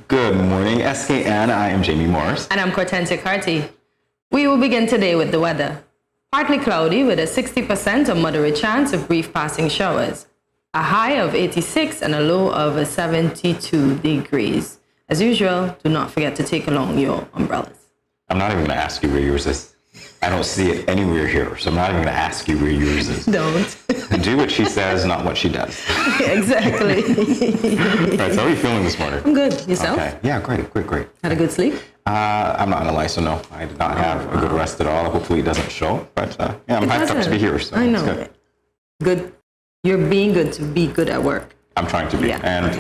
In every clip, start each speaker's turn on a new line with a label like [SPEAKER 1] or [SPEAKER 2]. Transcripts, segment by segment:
[SPEAKER 1] Good morning, SKN. I am Jamie Morris.
[SPEAKER 2] And I'm Kortensia. We will begin today with the weather. Partly cloudy with a 60% or moderate chance of brief passing showers. A high of 86 and a low of 72 degrees. As usual, do not forget to take along your umbrellas.
[SPEAKER 1] I'm not even going to ask you where yours is. I don't see it anywhere here, so I'm not even going to ask you where yours is.
[SPEAKER 2] Don't.
[SPEAKER 1] Do what she says, not what she does.
[SPEAKER 2] Exactly.
[SPEAKER 1] Right, so how are you feeling this morning?
[SPEAKER 2] I'm good. Yourself?
[SPEAKER 1] Okay. Yeah, great.
[SPEAKER 2] Had a good sleep?
[SPEAKER 1] I'm not going to lie, so no. I did not have a good rest at all. Hopefully it doesn't show, but yeah, I'm hyped up to be here. So
[SPEAKER 2] I know.
[SPEAKER 1] Good.
[SPEAKER 2] Good. You're being good to be good at work.
[SPEAKER 1] I'm trying to be.
[SPEAKER 2] Yeah.
[SPEAKER 1] And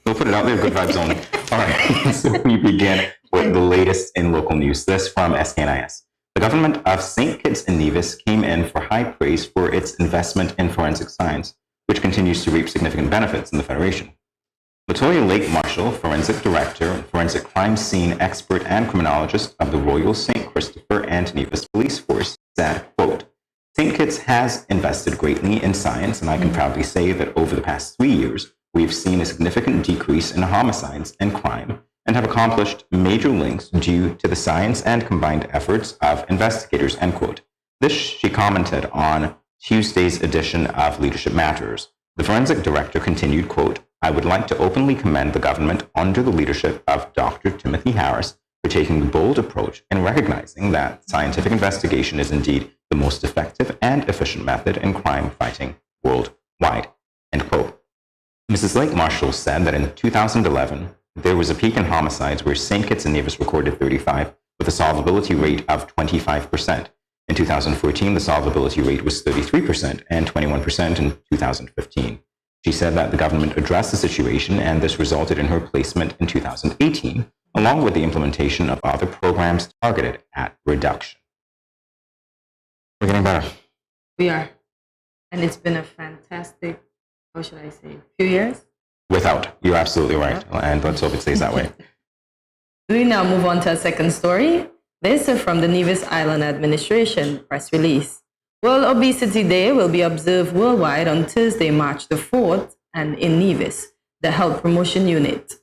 [SPEAKER 1] we'll put it out there, good vibes only. All right, so we begin with the latest in local news. This from SKNIS. The government of St. Kitts and Nevis came in for high praise for its investment in forensic science, which continues to reap significant benefits in the Federation. Latoya Lake Marshall, Forensic Director, Forensic Crime Scene Expert and Criminologist of the Royal St. Christopher and Nevis Police Force, said, quote, St. Kitts has invested greatly in science, and I can proudly say that over the past 3 years, we've seen a significant decrease in homicides and crime, and have accomplished major links due to the science and combined efforts of investigators, end quote. This she commented on Tuesday's edition of Leadership Matters. The forensic director continued, quote, I would like to openly commend the government under the leadership of Dr. Timothy Harris for taking the bold approach in recognizing that scientific investigation is indeed the most effective and efficient method in crime fighting worldwide, end quote. Mrs. Lake Marshall said that in 2011, there was a peak in homicides where St. Kitts and Nevis recorded 35, with a solvability rate of 25%. In 2014, the solvability rate was 33% and 21% in 2015. She said that the government addressed the situation, and this resulted in her placement in 2018, along with the implementation of other programs targeted at reduction. We're getting better.
[SPEAKER 2] We are. And it's been a fantastic, how should I say, few years?
[SPEAKER 1] Without. You're absolutely right. And let's hope it stays that way.
[SPEAKER 2] We now move on to our second story. This is from the Nevis Island Administration press release. World Obesity Day will be observed worldwide on Thursday, March the 4th, and in Nevis, the Health Promotion Unit.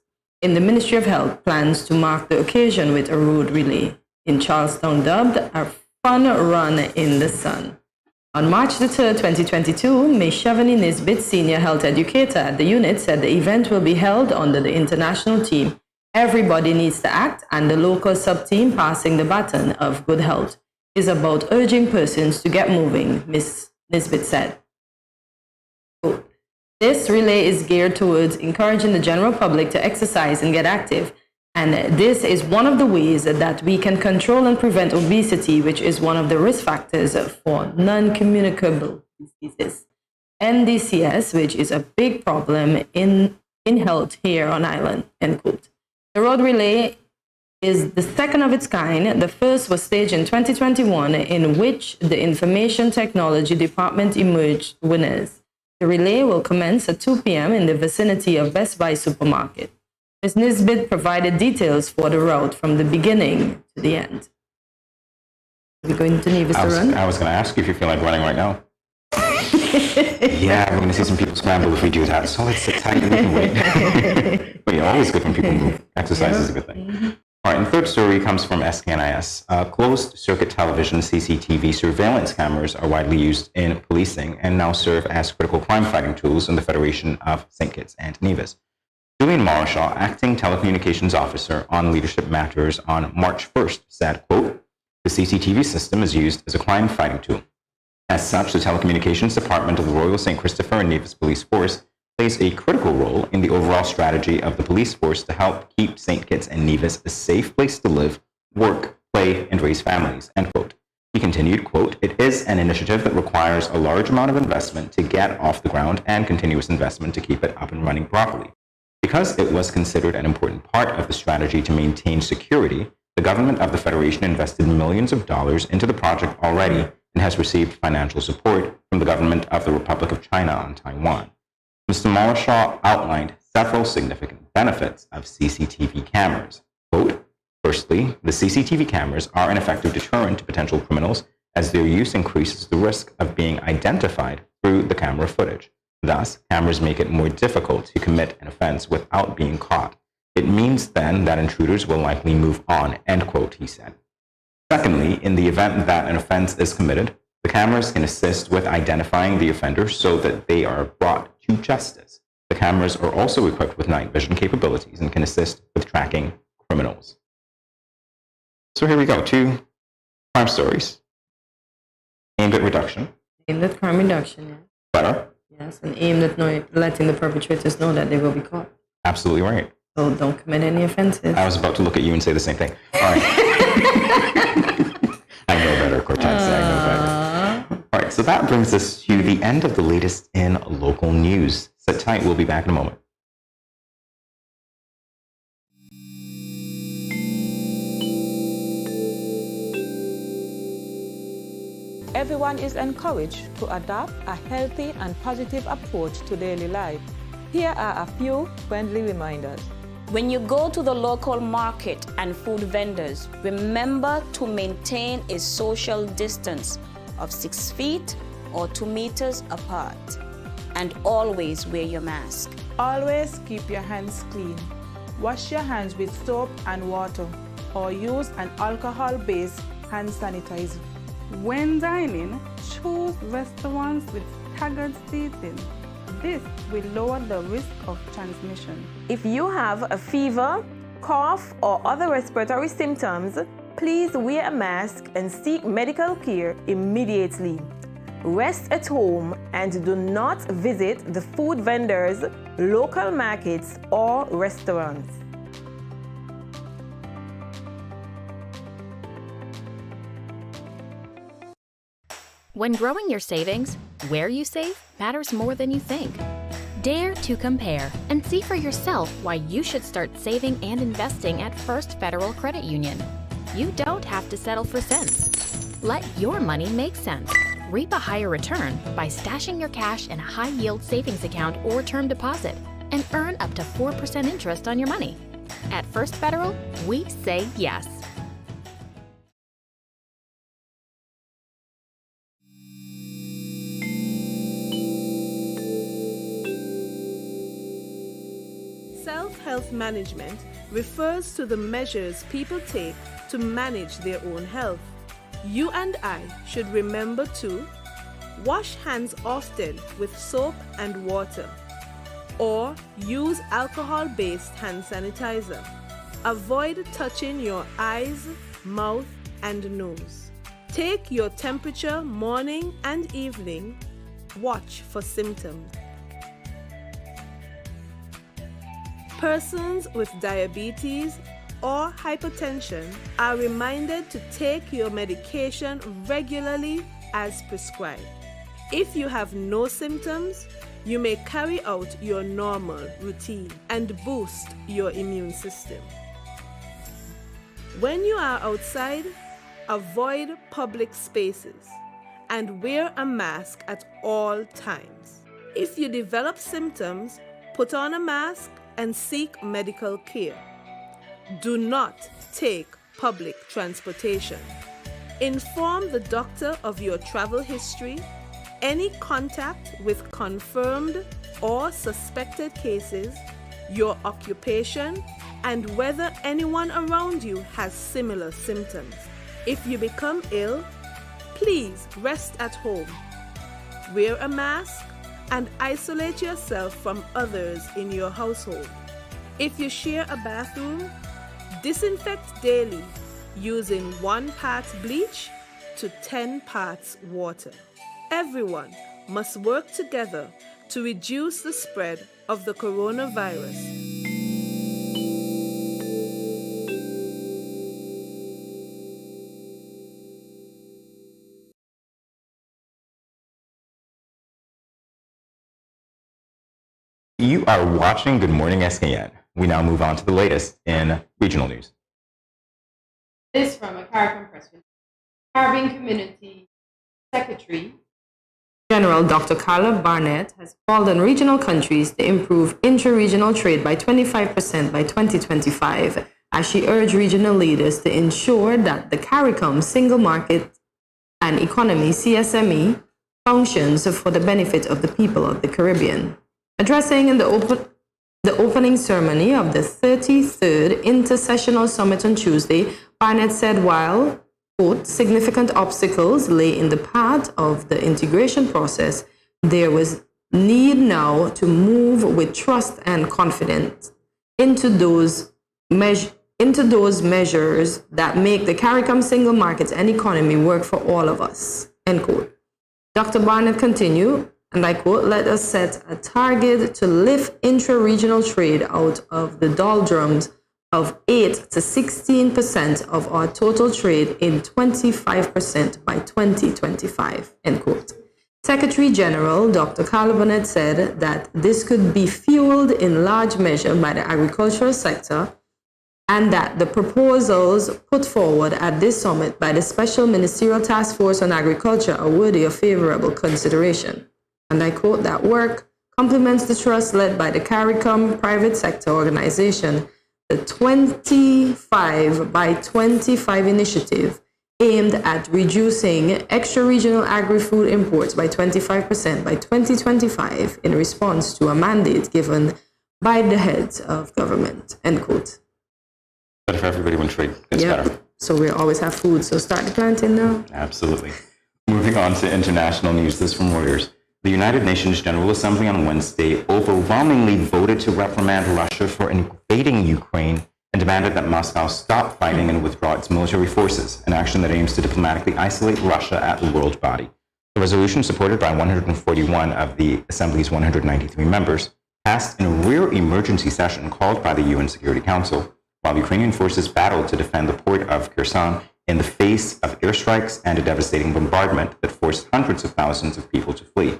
[SPEAKER 2] In the Ministry of Health plans to mark the occasion with a road relay in Charlestown dubbed a Fun Run in the Sun. On March the 3rd, 2022, Ms. Shavani Nisbet, Senior Health Educator at the unit, said the event will be held under the international theme, Everybody Needs to Act, and the local sub-theme, Passing the Baton of Good Health, is about urging persons to get moving, Ms. Nisbet said. This relay is geared towards encouraging the general public to exercise and get active, and this is one of the ways that we can control and prevent obesity, which is one of the risk factors for non-communicable diseases. NDCS, which is a big problem in health here on island, end quote. The road relay is the second of its kind. The first was staged in 2021, in which the Information Technology Department emerged winners. The relay will commence at 2 p.m. in the vicinity of Best Buy supermarket. Ms. Nisbet provided details for the route from the beginning to the end. Are we going to Nevis to run?
[SPEAKER 1] I was going to ask you if you feel like running right now. Yeah, we're going to see some people scramble if we do that. So let's sit tight and we can wait. But yeah, always good when people move. Exercise is a good thing. All right, and the third story comes from SKNIS. Closed-circuit television CCTV surveillance cameras are widely used in policing and now serve as critical crime-fighting tools in the Federation of St. Kitts and Nevis. Julian Marshall, acting telecommunications officer on leadership matters on March 1st, said, quote, "The CCTV system is used as a crime-fighting tool. As such, the Telecommunications Department of the Royal St. Christopher and Nevis Police Force plays a critical role in the overall strategy of the police force to help keep St. Kitts and Nevis a safe place to live, work, play, and raise families," end quote. He continued, quote, "It is an initiative that requires a large amount of investment to get off the ground and continuous investment to keep it up and running properly. Because it was considered an important part of the strategy to maintain security, the government of the Federation invested millions of dollars into the project already and has received financial support from the government of the Republic of China on Taiwan." Mr. Marshall outlined several significant benefits of CCTV cameras. Quote, "Firstly, the CCTV cameras are an effective deterrent to potential criminals as their use increases the risk of being identified through the camera footage. Thus, cameras make it more difficult to commit an offense without being caught. It means then that intruders will likely move on," end quote, he said. Secondly, in the event that an offense is committed, the cameras can assist with identifying the offender so that they are brought to justice. The cameras are also equipped with night vision capabilities and can assist with tracking criminals. So here we go, 2 crime stories aimed at reduction.
[SPEAKER 2] Aimed at crime reduction, yeah.
[SPEAKER 1] Better.
[SPEAKER 2] Yes, and aimed at letting the perpetrators know that they will be caught.
[SPEAKER 1] Absolutely right.
[SPEAKER 2] So don't commit any offenses.
[SPEAKER 1] I was about to look at you and say the same thing. All right. I know better, Kortensia. I know better. All right, so that brings us to the end of the latest in local news. Sit tight. We'll be back in a moment.
[SPEAKER 3] Everyone is encouraged to adopt a healthy and positive approach to daily life. Here are a few friendly reminders.
[SPEAKER 4] When you go to the local market and food vendors, remember to maintain a social distance of 6 feet or 2 meters apart. And always wear your mask.
[SPEAKER 3] Always keep your hands clean. Wash your hands with soap and water or use an alcohol-based hand sanitizer. When dining, choose restaurants with staggered seating. This will lower the risk of transmission.
[SPEAKER 5] If you have a fever, cough, or other respiratory symptoms, please wear a mask and seek medical care immediately. Rest at home and do not visit the food vendors, local markets, or restaurants.
[SPEAKER 6] When growing your savings, where you save matters more than you think. Dare to compare and see for yourself why you should start saving and investing at First Federal Credit Union. You don't have to settle for cents. Let your money make sense. Reap a higher return by stashing your cash in a high-yield savings account or term deposit and earn up to 4% interest on your money. At First Federal, we say yes.
[SPEAKER 7] Self-health management refers to the measures people take to manage their own health. You and I should remember to wash hands often with soap and water, or use alcohol-based hand sanitizer. Avoid touching your eyes, mouth, and nose. Take your temperature morning and evening. Watch for symptoms. Persons with diabetes or hypertension are reminded to take your medication regularly as prescribed. If you have no symptoms, you may carry out your normal routine and boost your immune system. When you are outside, avoid public spaces and wear a mask at all times. If you develop symptoms, put on a mask and seek medical care. Do not take public transportation. Inform the doctor of your travel history, any contact with confirmed or suspected cases, your occupation, and whether anyone around you has similar symptoms. If you become ill, please rest at home. Wear a mask and isolate yourself from others in your household. If you share a bathroom, disinfect daily using 1 part bleach to 10 parts water. Everyone must work together to reduce the spread of the coronavirus.
[SPEAKER 1] You are watching Good Morning SKN. We now move on to the latest in regional news.
[SPEAKER 2] This from a Caribbean press release. Caribbean Community Secretary General Dr. Carla Barnett has called on regional countries to improve intra-regional trade by 25% by 2025, as she urged regional leaders to ensure that the CARICOM Single Market and Economy (CSME) functions for the benefit of the people of the Caribbean. Addressing in the opening ceremony of the 33rd Intersessional Summit on Tuesday, Barnett said while, quote, significant obstacles lay in the path of the integration process, there was need now to move with trust and confidence into those measures that make the CARICOM single market and economy work for all of us, end quote. Dr. Barnett continued, and I quote, let us set a target to lift intra-regional trade out of the doldrums of 8 to 16% of our total trade in 25% by 2025, end quote. Secretary General Dr. Carla Barnett said that this could be fueled in large measure by the agricultural sector, and that the proposals put forward at this summit by the Special Ministerial Task Force on Agriculture are worthy of favorable consideration. And I quote, that work complements the trust led by the CARICOM private sector organization, the 25 by 25 initiative aimed at reducing extra-regional agri-food imports by 25% by 2025 in response to a mandate given by the heads of government, end quote.
[SPEAKER 1] Better for everybody when trade gets better.
[SPEAKER 2] So we always have food, so start the planting now.
[SPEAKER 1] Absolutely. Moving on to international news, this from Reuters. The United Nations General Assembly on Wednesday overwhelmingly voted to reprimand Russia for invading Ukraine and demanded that Moscow stop fighting and withdraw its military forces, an action that aims to diplomatically isolate Russia at the world body. The resolution, supported by 141 of the Assembly's 193 members, passed in a rare emergency session called by the UN Security Council, while Ukrainian forces battled to defend the port of Kherson in the face of airstrikes and a devastating bombardment that forced hundreds of thousands of people to flee.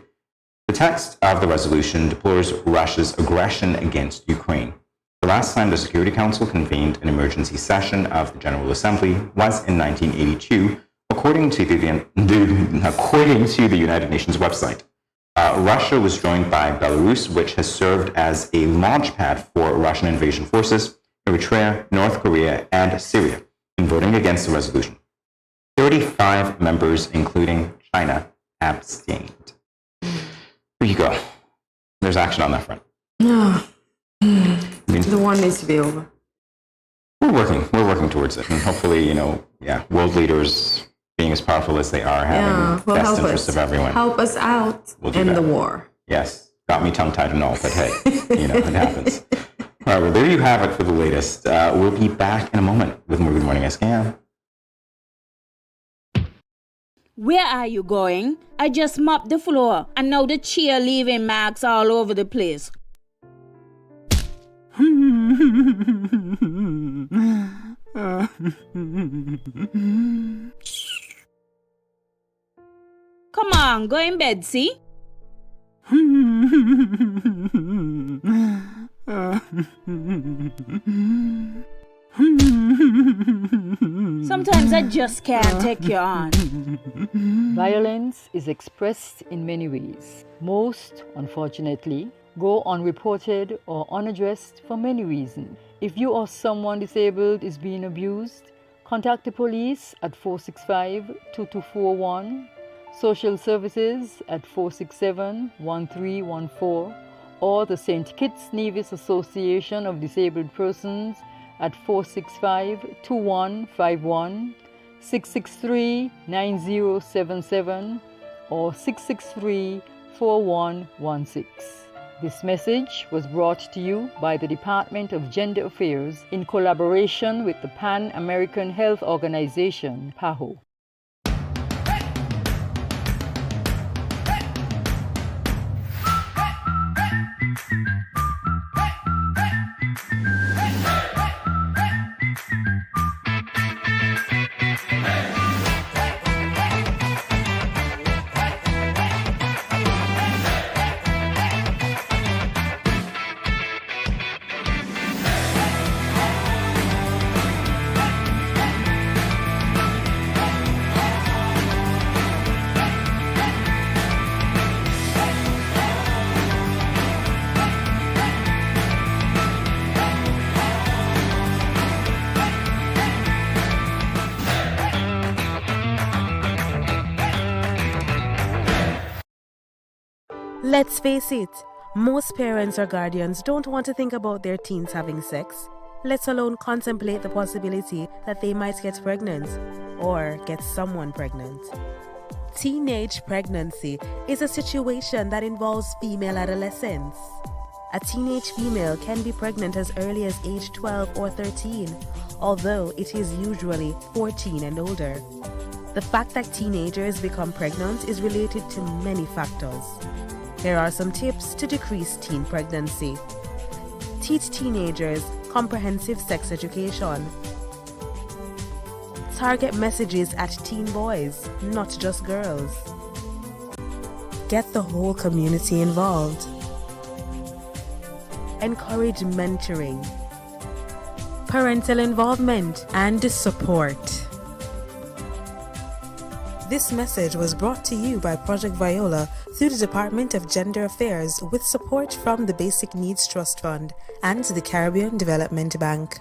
[SPEAKER 1] The text of the resolution deplores Russia's aggression against Ukraine. The last time the Security Council convened an emergency session of the General Assembly was in 1982, according to the United Nations website. Russia was joined by Belarus, which has served as a launchpad for Russian invasion forces, Eritrea, North Korea, and Syria, in voting against the resolution. 35 members, including China, abstained. There you go. There's action on that front.
[SPEAKER 2] The war needs to be over.
[SPEAKER 1] We're working towards it, and hopefully, world leaders, being as powerful as they are, having the best interest of everyone.
[SPEAKER 2] Help us out in the war.
[SPEAKER 1] Yes, got me tongue-tied and all, but hey, it happens. All right, well, there you have it for the latest. We'll be back in a moment with more Good Morning SKN.
[SPEAKER 8] Where are you going? I just mopped the floor, and now the chair leaving marks all over the place. Come on, go in bed, see? Sometimes I just can't take you on.
[SPEAKER 9] Violence is expressed in many ways. Most, unfortunately, go unreported or unaddressed for many reasons. If you or someone disabled is being abused, contact the police at 465-2241, social services at 467-1314, or the St. Kitts Nevis Association of Disabled Persons at 465-2151, 663-9077, or 663-4116. This message was brought to you by the Department of Gender Affairs in collaboration with the Pan American Health Organization, PAHO.
[SPEAKER 10] Let's face it, most parents or guardians don't want to think about their teens having sex, let alone contemplate the possibility that they might get pregnant or get someone pregnant. Teenage pregnancy is a situation that involves female adolescents. A teenage female can be pregnant as early as age 12 or 13, although it is usually 14 and older. The fact that teenagers become pregnant is related to many factors. Here are some tips to decrease teen pregnancy. Teach teenagers comprehensive sex education. Target messages at teen boys, not just girls. Get the whole community involved. Encourage mentoring, parental involvement, and support. This message was brought to you by Project Viola through the Department of Gender Affairs with support from the Basic Needs Trust Fund and the Caribbean Development Bank.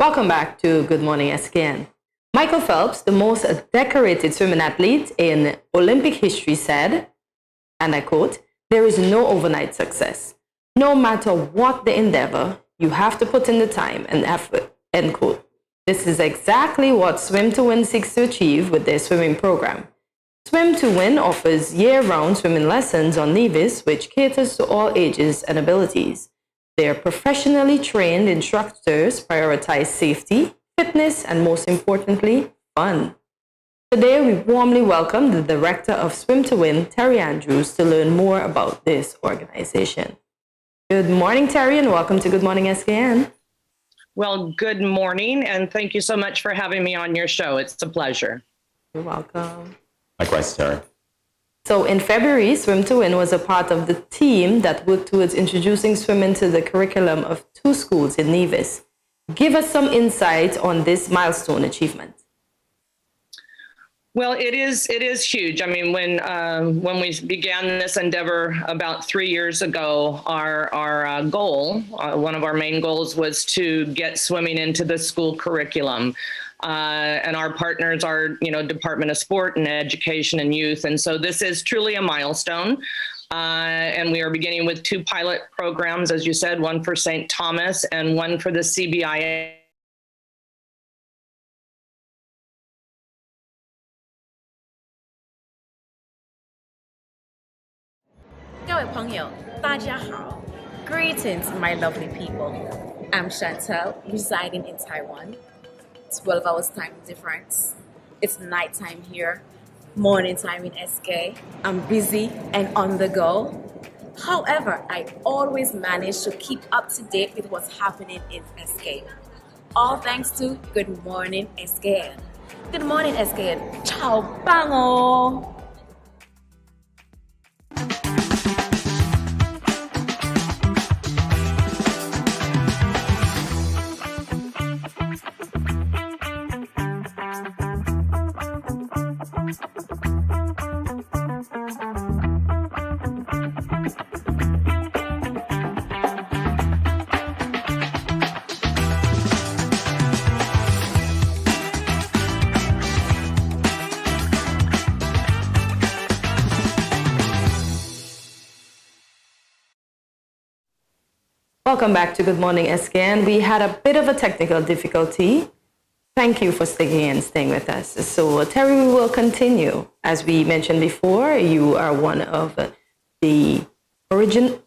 [SPEAKER 2] Welcome back to Good Morning SKN. Michael Phelps, the most decorated swimming athlete in Olympic history, said, and I quote, "There is no overnight success. No matter what the endeavor, you have to put in the time and effort," end quote. This is exactly what Swim to Win seeks to achieve with their swimming program. Swim to Win offers year-round swimming lessons on Nevis, which caters to all ages and abilities. Their professionally trained instructors prioritize safety, fitness, and most importantly, fun. Today, we warmly welcome the Director of Swim to Win, Terry Andrews, to learn more about this organization. Good morning, Terry, and welcome to Good Morning SKN.
[SPEAKER 11] Well, good morning, and thank you so much for having me on your show. It's a pleasure.
[SPEAKER 2] You're welcome.
[SPEAKER 1] Likewise, Terry.
[SPEAKER 2] So in February, Swim to Win was a part of the team that worked towards introducing swimming to the curriculum of 2 schools in Nevis. Give us some insight on this milestone achievement.
[SPEAKER 11] Well, it is huge. I mean, when we began this endeavor about 3 years ago, our goal, one of our main goals, was to get swimming into the school curriculum. And our partners are, Department of Sport and Education and Youth. And so this is truly a milestone. And we are beginning with 2 pilot programs, as you said, one for St. Thomas and one for the CBIA.
[SPEAKER 12] Greetings, my lovely people. I'm Chantel, residing in Taiwan. 12 hours time difference. It's nighttime here, morning time in SK. I'm busy and on the go. However, I always manage to keep up to date with what's happening in SK. All thanks to Good Morning SKN. Good morning SKN. Ciao, bango!
[SPEAKER 2] Welcome back to Good Morning SKN. We had a bit of a technical difficulty, Thank you for sticking and staying with us. So, Terry, we will continue. As we mentioned before, you are one of the
[SPEAKER 1] curriculum.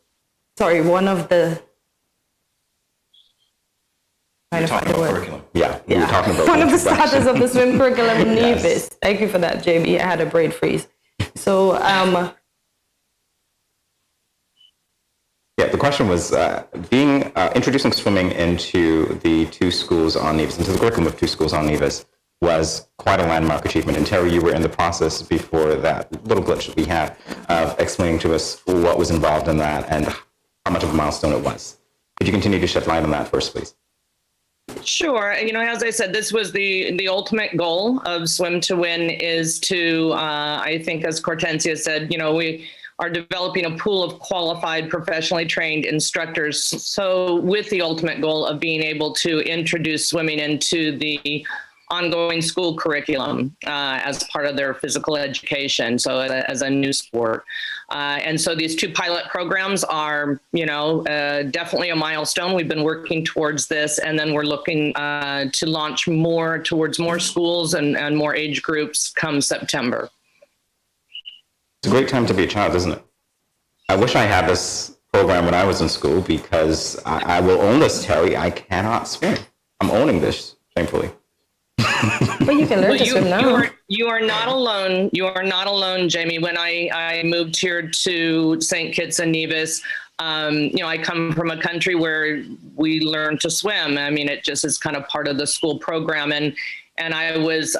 [SPEAKER 1] Yeah, we were talking about
[SPEAKER 2] one of the starters of the swim curriculum in
[SPEAKER 1] Yes.
[SPEAKER 2] Nevis. Thank you for that, Jamie. I had a brain freeze. So,
[SPEAKER 1] yeah, the question was introducing swimming into the two schools on Nevis, into the curriculum of two schools on Nevis, was quite a landmark achievement. And Terry, you were in the process before that little glitch that we had of explaining to us what was involved in that and how much of a milestone it was. Could you continue to shed light on that first, please?
[SPEAKER 11] Sure. As I said, this was the ultimate goal of Swim to Win is to, I think, as Kortensia said, we are developing a pool of qualified, professionally trained instructors. So with the ultimate goal of being able to introduce swimming into the ongoing school curriculum as part of their physical education, so as a new sport. And so these two pilot programs are, definitely a milestone. We've been working towards this, and then we're looking to launch towards more schools and more age groups come September.
[SPEAKER 1] It's a great time to be a child, isn't it? I wish I had this program when I was in school because I will own this, Terry. I cannot swim. I'm owning this, thankfully.
[SPEAKER 2] But you can learn to swim now.
[SPEAKER 11] You are not alone. You are not alone, Jamie. When I moved here to St. Kitts and Nevis, I come from a country where we learn to swim. I mean, it just is kind of part of the school program. And I was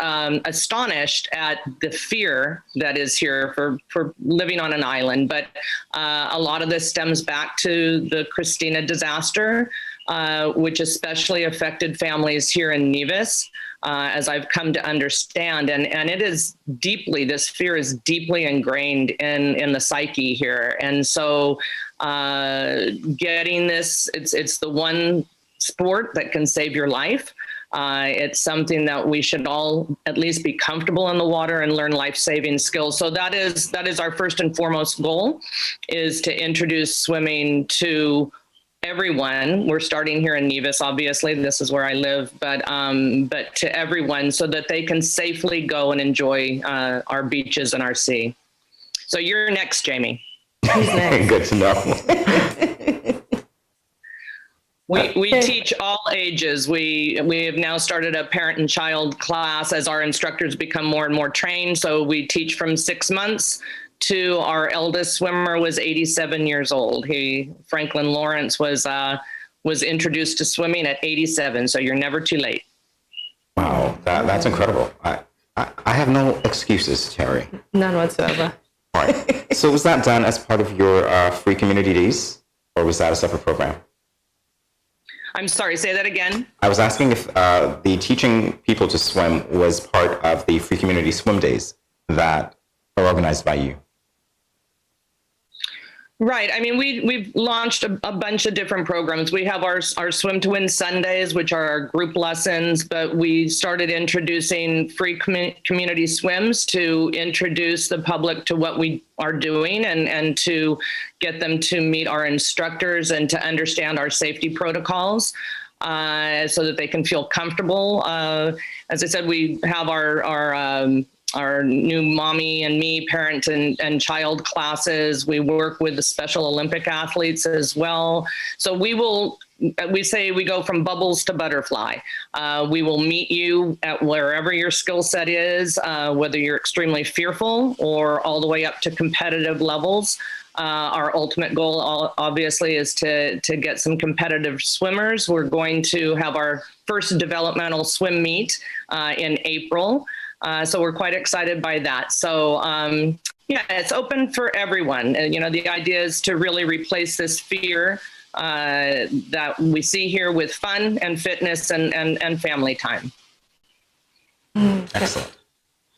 [SPEAKER 11] astonished at the fear that is here for living on an island. But a lot of this stems back to the Christina disaster, which especially affected families here in Nevis, as I've come to understand. And it is this fear is deeply ingrained in the psyche here. And so getting this, it's the one sport that can save your life. It's something that we should all at least be comfortable in the water and learn life-saving skills. So that is our first and foremost goal, is to introduce swimming to everyone. We're starting here in Nevis, obviously. This is where I live, but to everyone, so that they can safely go and enjoy our beaches and our sea. So you're next, Jamie.
[SPEAKER 1] Good to know.
[SPEAKER 11] We teach all ages. We have now started a parent and child class as our instructors become more and more trained. So we teach from 6 months to our eldest swimmer was 87 years old. Franklin Lawrence was introduced to swimming at 87. So you're never too late.
[SPEAKER 1] Wow, that's incredible. I have no excuses, Terry.
[SPEAKER 2] None whatsoever.
[SPEAKER 1] All right. So was that done as part of your free community days, or was that a separate program?
[SPEAKER 11] I'm sorry, say that again.
[SPEAKER 1] I was asking if the teaching people to swim was part of the free community swim days that are organized by you.
[SPEAKER 11] Right. I mean, we've launched a bunch of different programs. We have our Swim to Win Sundays, which are our group lessons, but we started introducing free community swims to introduce the public to what we are doing and to get them to meet our instructors and to understand our safety protocols so that they can feel comfortable. As I said, we have our new mommy and me parent and child classes. We work with the Special Olympic athletes as well. So we say we go from bubbles to butterfly. We will meet you at wherever your skill set is, whether you're extremely fearful or all the way up to competitive levels. Our ultimate goal, obviously, is to get some competitive swimmers. We're going to have our first developmental swim meet in April. So we're quite excited by that. So it's open for everyone. The idea is to really replace this fear that we see here with fun and fitness and family time.
[SPEAKER 1] Excellent.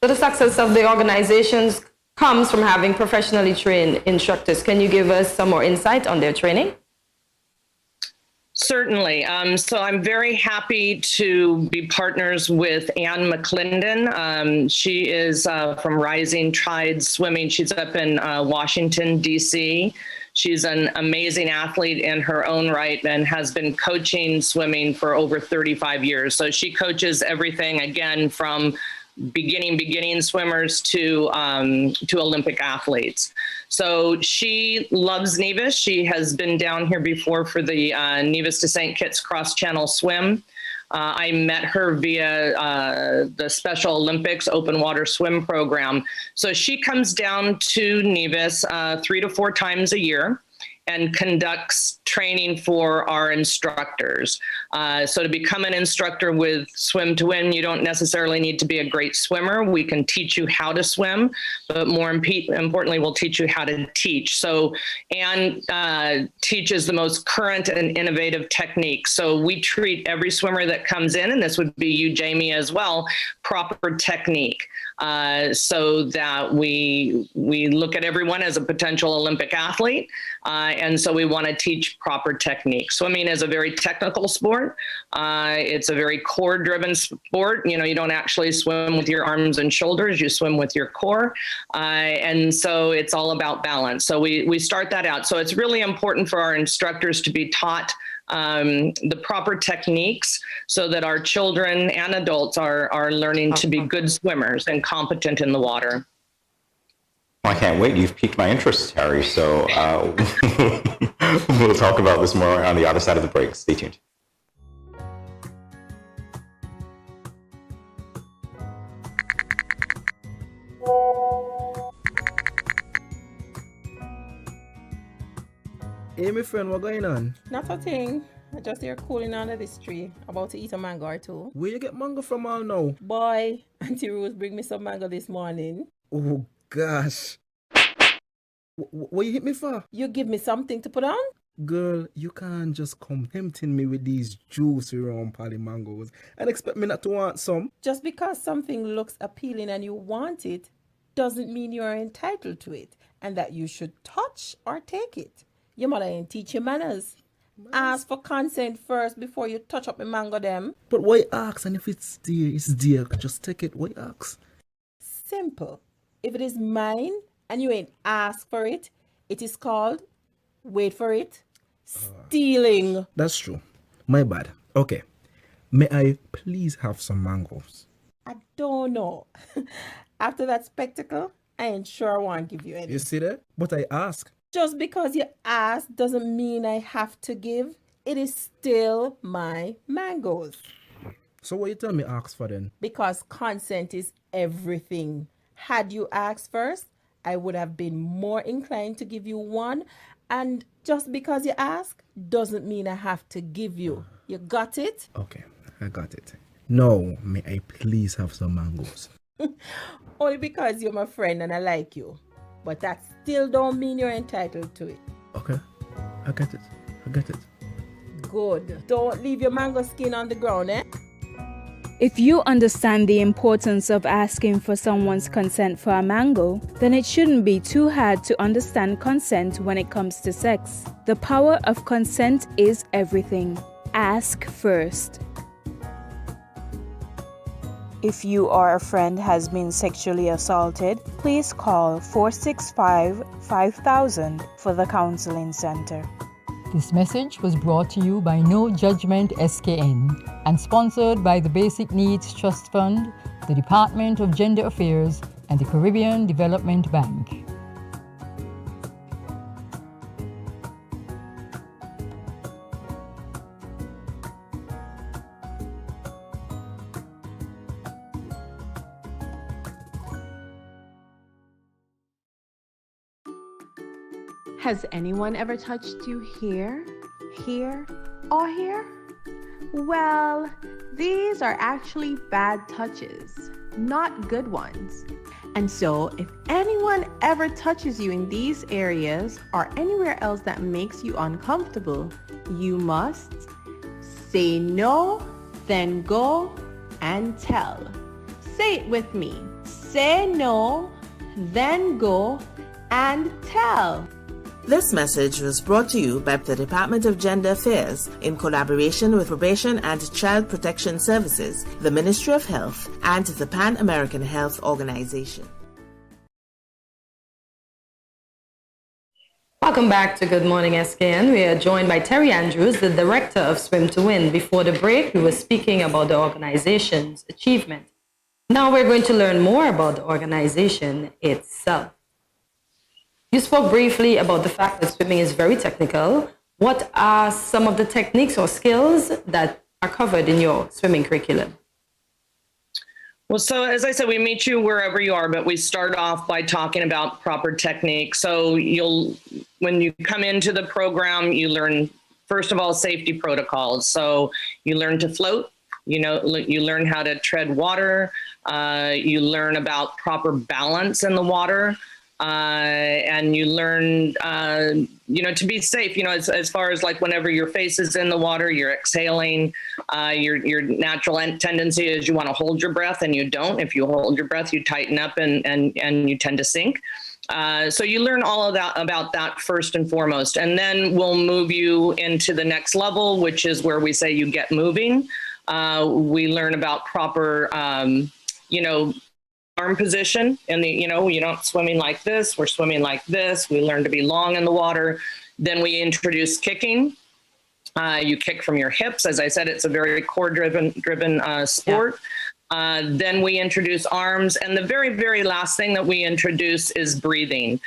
[SPEAKER 2] So the success of the organizations comes from having professionally trained instructors. Can you give us some more insight on their training?
[SPEAKER 11] Certainly. So I'm very happy to be partners with Ann McClendon. She is from Rising Tide Swimming. She's up in Washington, D.C. She's an amazing athlete in her own right and has been coaching swimming for over 35 years. So she coaches everything, again, from beginning swimmers to Olympic athletes. So she loves Nevis. She has been down here before for the Nevis to St. Kitts cross-channel swim. I met her via the Special Olympics open water swim program. So she comes down to Nevis 3 to 4 times a year and conducts training for our instructors. So to become an instructor with Swim to Win, you don't necessarily need to be a great swimmer. We can teach you how to swim, but more importantly, we'll teach you how to teach. So Anne teaches the most current and innovative techniques. So we treat every swimmer that comes in, and this would be you, Jamie, as well, proper technique. So that we look at everyone as a potential Olympic athlete. And so we want to teach proper technique. Swimming is a very technical sport. It's a very core-driven sport. You know, you don't actually swim with your arms and shoulders, you swim with your core. And so it's all about balance. So we start that out. So it's really important for our instructors to be taught the proper techniques so that our children and adults are learning to be good swimmers and competent in the water.
[SPEAKER 1] Well, I can't wait. You've piqued my interest, Harry. So we'll talk about this more on the other side of the break. Stay tuned.
[SPEAKER 13] Hey, my friend, what going on?
[SPEAKER 14] Not a thing. I just here cooling under this tree, about to eat a mango or two.
[SPEAKER 13] Where you get mango from all now?
[SPEAKER 14] Boy, Auntie Rose bring me some mango this morning.
[SPEAKER 13] Oh, gosh. What you hit me for?
[SPEAKER 14] You give me something to put on?
[SPEAKER 13] Girl, you can't just come tempting me with these juicy round pally mangoes and expect me not to want some.
[SPEAKER 14] Just because something looks appealing and you want it, doesn't mean you are entitled to it and that you should touch or take it. Your mother ain't teach you manners. Ask for consent first before you touch up the mango them.
[SPEAKER 13] But why ask? And if it's dear, it's dear. Just take it. Why ask?
[SPEAKER 14] Simple. If it is mine and you ain't asked for it, it is called, wait for it, stealing.
[SPEAKER 13] That's true. My bad. Okay. May I please have some mangoes?
[SPEAKER 14] I don't know. After that spectacle, I ain't sure I want to give you any.
[SPEAKER 13] You see that? But I ask.
[SPEAKER 14] Just because you ask doesn't mean I have to give. It is still my mangoes.
[SPEAKER 13] So what you tell me ask for then?
[SPEAKER 14] Because consent is everything. Had you asked first, I would have been more inclined to give you one. And just because you ask doesn't mean I have to give you. You got it?
[SPEAKER 13] Okay, I got it. Now, may I please have some mangoes?
[SPEAKER 14] Only because you're my friend and I like you. But that still don't mean you're entitled to it.
[SPEAKER 13] Okay, I get it. I get it.
[SPEAKER 14] Good. Don't leave your mango skin on the ground, eh?
[SPEAKER 8] If you understand the importance of asking for someone's consent for a mango, then it shouldn't be too hard to understand consent when it comes to sex. The power of consent is everything. Ask first. If you or a friend has been sexually assaulted, please call 465-5000 for the Counseling Center.
[SPEAKER 9] This message was brought to you by No Judgment SKN and sponsored by the Basic Needs Trust Fund, the Department of Gender Affairs, and the Caribbean Development Bank.
[SPEAKER 15] Has anyone ever touched you here, here, or here? Well, these are actually bad touches, not good ones. And so, if anyone ever touches you in these areas or anywhere else that makes you uncomfortable, you must say no, then go and tell. Say it with me. Say no, then go and tell.
[SPEAKER 5] This message was brought to you by the Department of Gender Affairs in collaboration with Probation and Child Protection Services, the Ministry of Health, and the Pan American Health Organization.
[SPEAKER 2] Welcome back to Good Morning SKN. We are joined by Terry Andrews, the director of Swim to Win. Before the break, we were speaking about the organization's achievement. Now we're going to learn more about the organization itself. You spoke briefly about the fact that swimming is very technical. What are some of the techniques or skills that are covered in your swimming curriculum?
[SPEAKER 11] Well, so as I said, we meet you wherever you are, but we start off by talking about proper technique. So when you come into the program, you learn, first of all, safety protocols. So you learn to float, you learn how to tread water, you learn about proper balance in the water, and you learn, to be safe, as far as like whenever your face is in the water, you're exhaling, your natural tendency is you want to hold your breath and you don't. If you hold your breath, you tighten up and you tend to sink. So you learn all of that about that first and foremost, and then we'll move you into the next level, which is where we say you get moving. We learn about proper, arm position, and you're not swimming like this, we're swimming like this. We learn to be long in the water. Then we introduce kicking. You kick from your hips. As I said, it's a very core driven sport. Yeah. Then we introduce arms. And the very, very last thing that we introduce is breathing.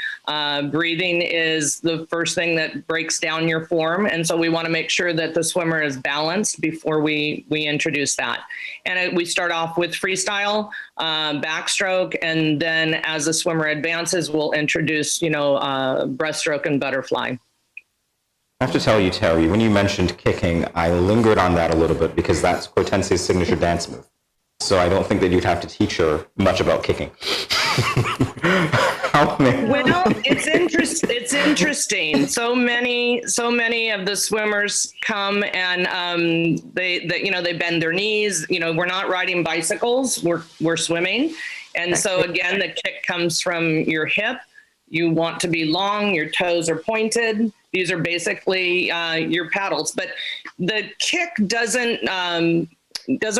[SPEAKER 11] Breathing is the first thing that breaks down your form. And so we want to make sure that the swimmer is balanced before we introduce that. And we start off with freestyle, backstroke. And then as the swimmer advances, we'll introduce, breaststroke and butterfly.
[SPEAKER 1] I have to tell you, Terry, when you mentioned kicking, I lingered on that a little bit because that's Kortensia's signature dance move. So I don't think that you'd have to teach her much about kicking.
[SPEAKER 11] Well, it's interesting. So many of the swimmers come and they bend their knees. We're not riding bicycles. We're swimming, and so again, the kick comes from your hip. You want to be long. Your toes are pointed. These are basically your paddles, but the kick doesn't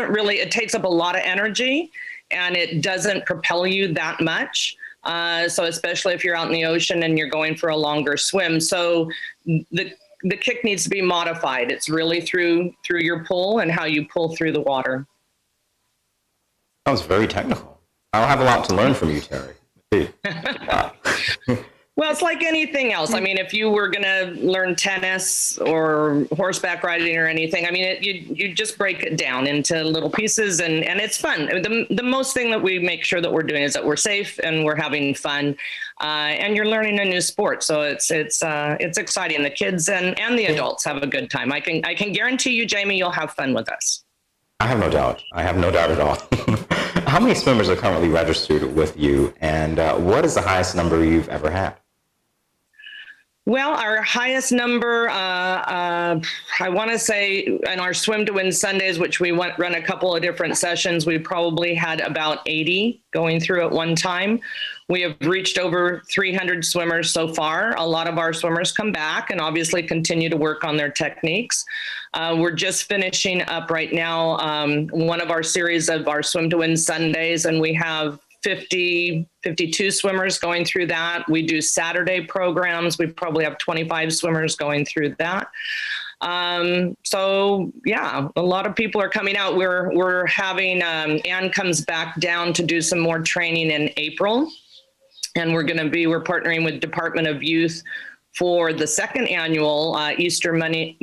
[SPEAKER 11] really, it takes up a lot of energy and it doesn't propel you that much. So especially if you're out in the ocean and you're going for a longer swim. So the kick needs to be modified. It's really through your pull and how you pull through the water.
[SPEAKER 1] Sounds very technical. I'll have a lot to learn from you, Terry.
[SPEAKER 11] Well, it's like anything else. I mean, if you were going to learn tennis or horseback riding or anything, I mean, you just break it down into little pieces and it's fun. The most thing that we make sure that we're doing is that we're safe and we're having fun, and you're learning a new sport. So it's exciting. The kids and the adults have a good time. I can guarantee you, Jamie, you'll have fun with us.
[SPEAKER 1] I have no doubt. I have no doubt at all. How many swimmers are currently registered with you, and what is the highest number you've ever had?
[SPEAKER 11] Well, our highest number, I want to say, in our Swim to Win Sundays, which we run a couple of different sessions, we probably had about 80 going through at one time. We have reached over 300 swimmers so far. A lot of our swimmers come back and obviously continue to work on their techniques. We're just finishing up right now one of our series of our Swim to Win Sundays, and we have 52 swimmers going through that. We do Saturday programs. We probably have 25 swimmers going through that. So yeah, a lot of people are coming out. We're having, Anne comes back down to do some more training in April. And we're partnering with Department of Youth for the second annual Easter Monday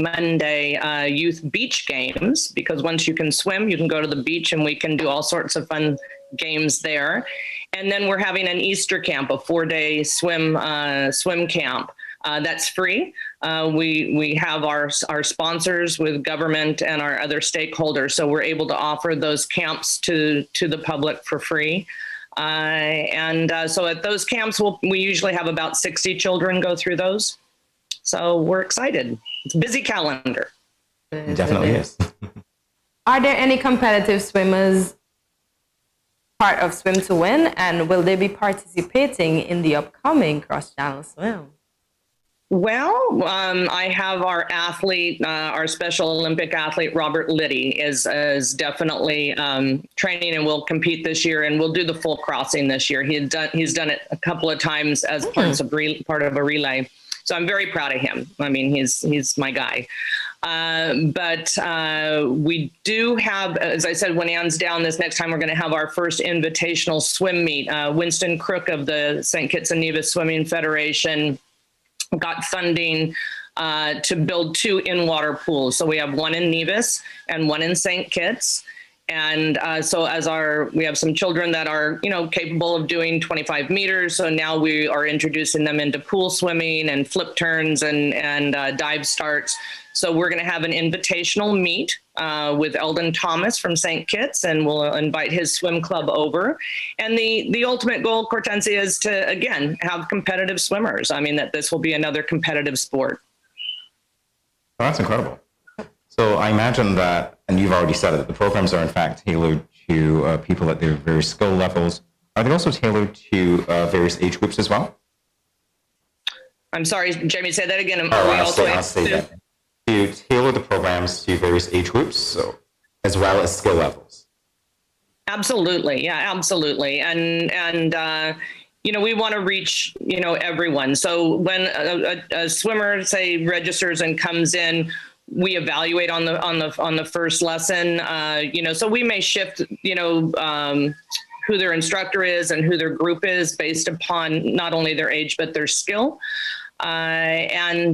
[SPEAKER 11] Youth Beach Games, because once you can swim, you can go to the beach and we can do all sorts of fun games there. And then we're having an Easter camp, a 4-day swim camp. That's free. We have our sponsors with government and our other stakeholders, so we're able to offer those camps to the public for free. So at those camps, we usually have about 60 children go through those. So we're excited. It's a busy calendar.
[SPEAKER 1] It definitely is.
[SPEAKER 2] Are there any competitive swimmers part of Swim to Win, and will they be participating in the upcoming cross-channel swim?
[SPEAKER 11] Well, I have our athlete, our Special Olympic athlete, Robert Liddy, is definitely training and will compete this year, and we'll do the full crossing this year. He's done it a couple of times as part of a relay. So I'm very proud of him. I mean, he's my guy. But we do have, as I said, when Ann's down this next time, we're going to have our first invitational swim meet. Winston Crook of the St. Kitts and Nevis Swimming Federation got funding to build 2 in-water pools. So we have one in Nevis and one in St. Kitts. And so we have some children that are, capable of doing 25 meters. So now we are introducing them into pool swimming and flip turns and dive starts. So we're going to have an invitational meet with Eldon Thomas from St. Kitts, and we'll invite his swim club over. And the ultimate goal, Kortensia, is to, again, have competitive swimmers. I mean, that this will be another competitive sport.
[SPEAKER 1] Oh, that's incredible. So I imagine that, and you've already said it, the programs are in fact tailored to people at their various skill levels. Are they also tailored to various age groups as well?
[SPEAKER 11] I'm sorry, Jamie, say that again.
[SPEAKER 1] I'll say that. To tailor the programs to various age groups, so as well as skill levels.
[SPEAKER 11] Absolutely, yeah, absolutely, and we want to reach everyone. So when a swimmer, say, registers and comes in, we evaluate on the first lesson. So we may shift, who their instructor is and who their group is based upon not only their age but their skill. We have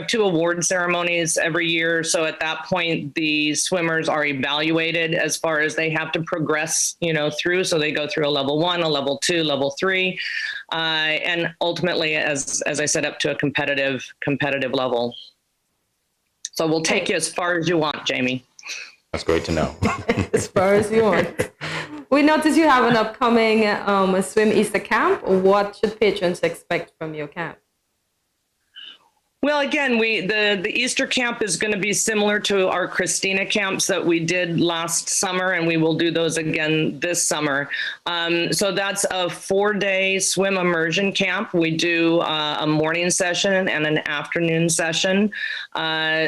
[SPEAKER 11] 2 award ceremonies every year. So at that point, the swimmers are evaluated as far as they have to progress, through. So they go through a level 1, a level 2, level 3, and ultimately, as I said, up to a competitive level. So we'll take you as far as you want, Jamie.
[SPEAKER 1] That's great to know.
[SPEAKER 2] As far as you want. We notice you have an upcoming Swim Easter camp. What should patrons expect from your camp?
[SPEAKER 11] Well, again, the Easter camp is going to be similar to our Christina camps that we did last summer, and we will do those again this summer. So that's a 4-day swim immersion camp. We do a morning session and an afternoon session.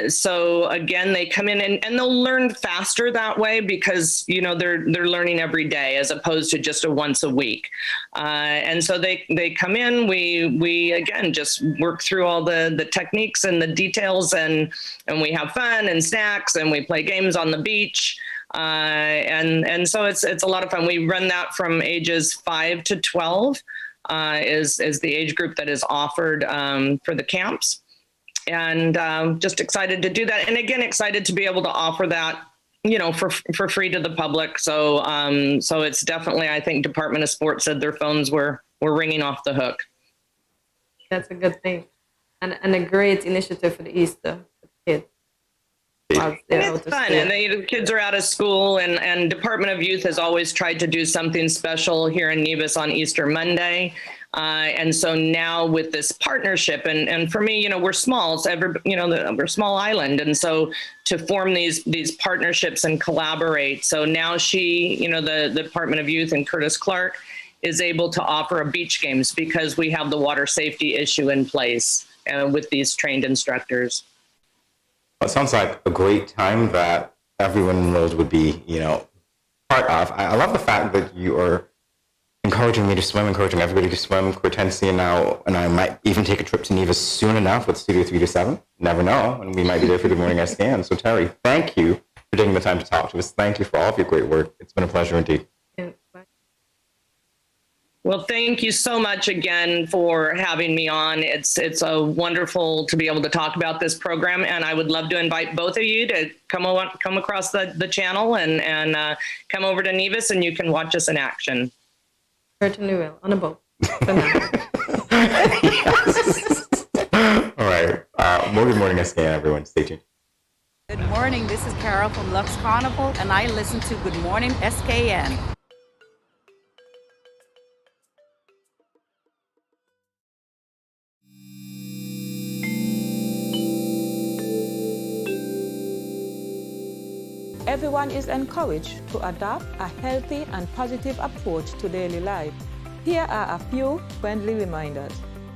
[SPEAKER 11] So again, they come in and they'll learn faster that way because they're learning every day as opposed to just a once a week. And so they come in. We again just work through all the techniques and the details, and we have fun and snacks, and we play games on the beach, and so it's a lot of fun. We run that from ages 5 to 12 is the age group that is offered for the camps, and just excited to do that, and again excited to be able to offer that for free to the public. So it's definitely, I think Department of Sports said their phones were ringing off the hook.
[SPEAKER 2] That's a good thing. And a great initiative for the Easter kids.
[SPEAKER 11] And it's fun, and the kids are out of school, and Department of Youth has always tried to do something special here in Nevis on Easter Monday. And so now with this partnership, and for me, we're small, so we're a small island, and so to form these partnerships and collaborate. So now the Department of Youth and Curtis Clark is able to offer a beach games because we have the water safety issue in place with these trained instructors.
[SPEAKER 1] Well, it sounds like a great time that everyone involved would be, part of. I love the fact that you are encouraging me to swim, encouraging everybody to swim Kortensia now, and I might even take a trip to Nevis soon enough with Studio 3 to 7. Never know, and we might be there for Good Morning SKN. So Terry, thank you for taking the time to talk to us. Thank you for all of your great work. It's been a pleasure indeed.
[SPEAKER 11] Well, thank you so much again for having me on. It's wonderful to be able to talk about this program, and I would love to invite both of you to come across the channel and come over to Nevis, and you can watch us in action.
[SPEAKER 2] Certainly will, on a boat.
[SPEAKER 1] All right. More Good Morning SKN, everyone. Stay tuned.
[SPEAKER 16] Good morning. This is Carol from Lux Carnival, and I listen to Good Morning SKN.
[SPEAKER 3] Everyone is encouraged to adopt a healthy and positive approach to daily life. Here are a few friendly reminders.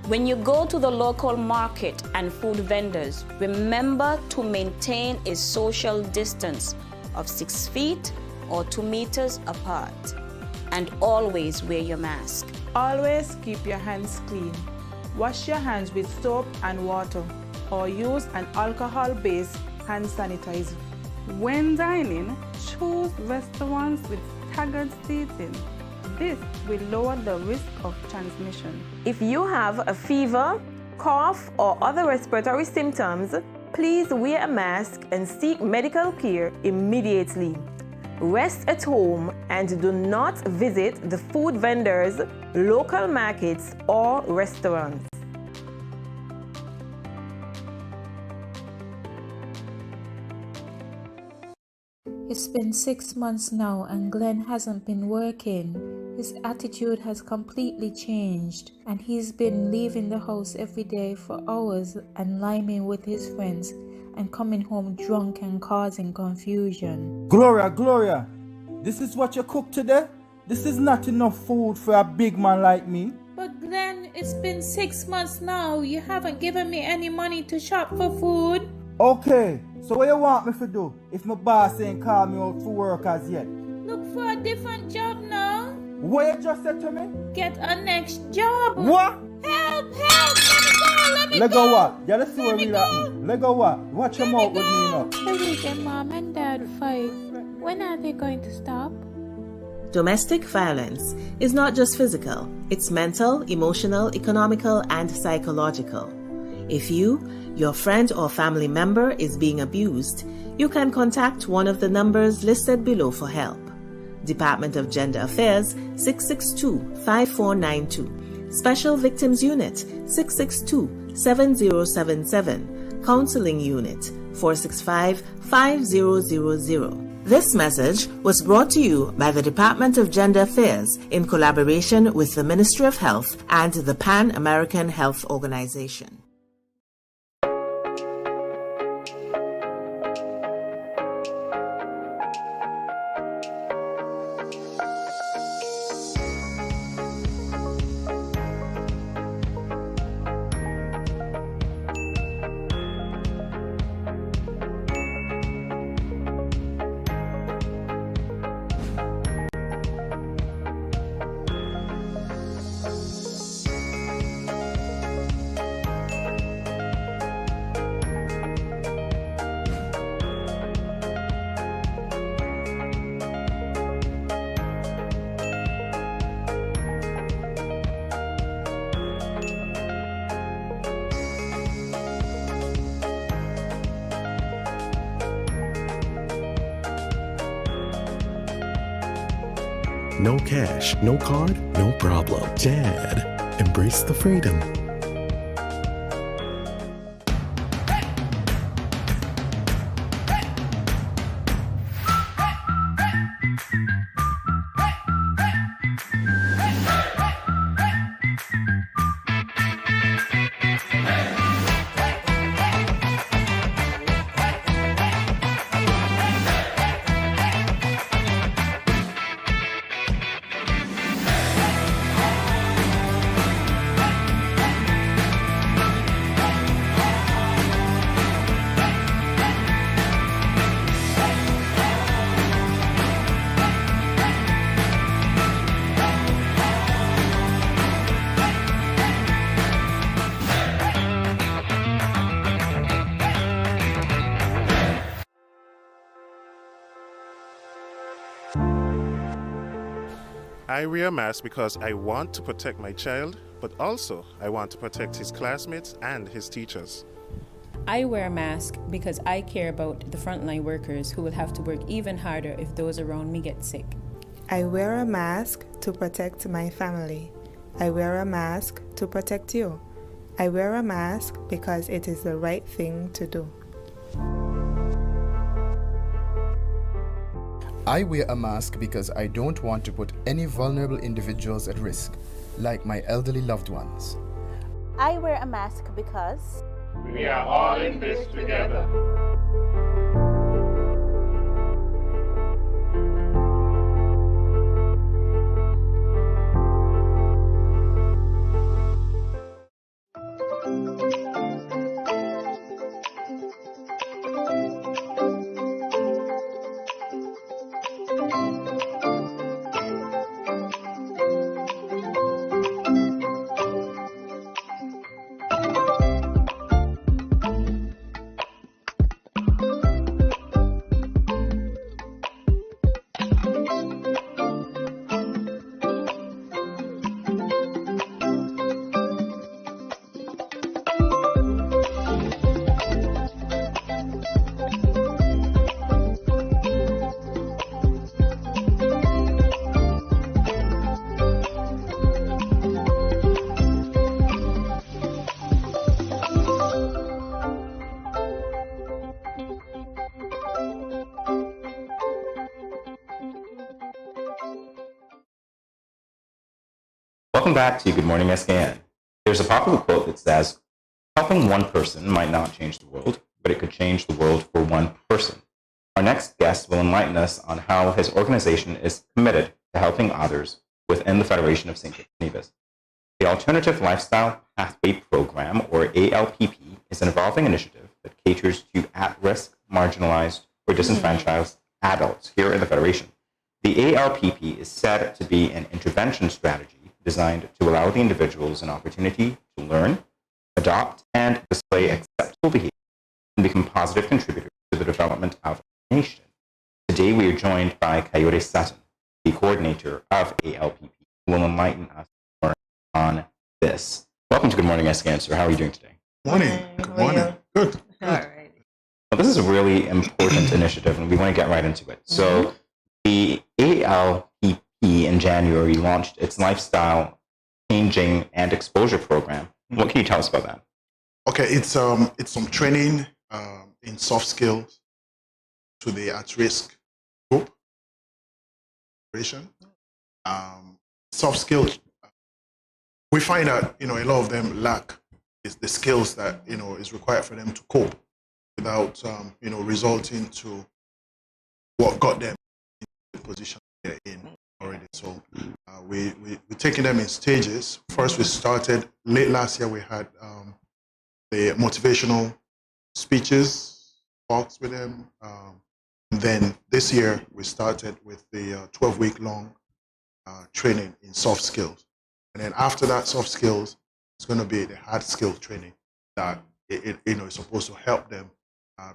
[SPEAKER 4] When you go to the local market and food vendors, remember to maintain a social distance of 6 feet or 2 meters apart. And always wear your mask.
[SPEAKER 3] Always keep your hands clean. Wash your hands with soap and water or use an alcohol-based hand sanitizer. When dining, choose restaurants with staggered seating. This will lower the risk of transmission.
[SPEAKER 5] If you have a fever, cough, or other respiratory symptoms, please wear a mask and seek medical care immediately. Rest at home and do not visit the food vendors, local markets, or restaurants.
[SPEAKER 17] It's been 6 months now and Glenn hasn't been working. His attitude has completely changed and he's been leaving the house every day for hours and liming with his friends and coming home drunk and causing confusion.
[SPEAKER 18] Gloria, this is what you cook today? This is not enough food for a big man like me.
[SPEAKER 17] But Glenn, it's been 6 months now. You haven't given me any money to shop for food.
[SPEAKER 18] Okay, so what you want me to do if my boss ain't call me out for work as yet?
[SPEAKER 17] Look for a different job now.
[SPEAKER 18] What you just said to me?
[SPEAKER 17] Get a next job.
[SPEAKER 18] What?
[SPEAKER 17] Help! Let me
[SPEAKER 18] Let
[SPEAKER 17] go!
[SPEAKER 18] go what? Yeah, let's see what we happening. Let go what? Watch your mouth with me now.
[SPEAKER 17] Every day mom and dad fight. When are they going to stop?
[SPEAKER 5] Domestic violence is not just physical, it's mental, emotional, economical, and psychological. If you, your friend or family member is being abused, you can contact one of the numbers listed below for help. Department of Gender Affairs 662-5492, Special Victims Unit 662-7077, Counseling Unit 465-5000. This message was brought to you by the Department of Gender Affairs in collaboration with the Ministry of Health and the Pan American Health Organization.
[SPEAKER 19] No cash, no card, no problem. Dad, embrace the freedom.
[SPEAKER 20] I wear a mask because I want to protect my child, but also I want to protect his classmates and his teachers.
[SPEAKER 21] I wear a mask because I care about the frontline workers who will have to work even harder if those around me get sick.
[SPEAKER 22] I wear a mask to protect my family. I wear a mask to protect you. I wear a mask because it is the right thing to do.
[SPEAKER 23] I wear a mask because I don't want to put any vulnerable individuals at risk, like my elderly loved ones.
[SPEAKER 24] I wear a mask because
[SPEAKER 25] we are all in this together.
[SPEAKER 1] Welcome back to Good Morning SKN. There's a popular quote that says, helping one person might not change the world, but it could change the world for one person. Our next guest will enlighten us on how his organization is committed to helping others within the Federation of St. Kitts and Nevis. The Alternative Lifestyle Pathway Program, or ALPP, is an evolving initiative that caters to at-risk, marginalized, or disenfranchised adults here in the Federation. The ALPP is said to be an intervention strategy designed to allow the individuals an opportunity to learn, adopt, and display acceptable behavior and become positive contributors to the development of our nation. Today we are joined by Coyote Sutton, the coordinator of ALPP, who will enlighten us more on this. Welcome to Good Morning SKN, sir. How are you doing today?
[SPEAKER 6] Morning. Good morning. Good.
[SPEAKER 2] All right.
[SPEAKER 1] Well, this is a really important initiative, and we want to get right into it. So the ALPP in January launched its Lifestyle Changing and Exposure Program. What can you tell us about that?
[SPEAKER 6] Okay, it's some training in soft skills to the at-risk group. Soft skills, we find that a lot of them lack is the skills that is required for them to cope without resulting to what got them in the position they're in already. So we're taking them in stages. First, we started late last year. We had the motivational speeches, talks with them. Then this year, we started with the 12-week-long training in soft skills. And then after that soft skills, it's going to be the hard skill training that is supposed to help them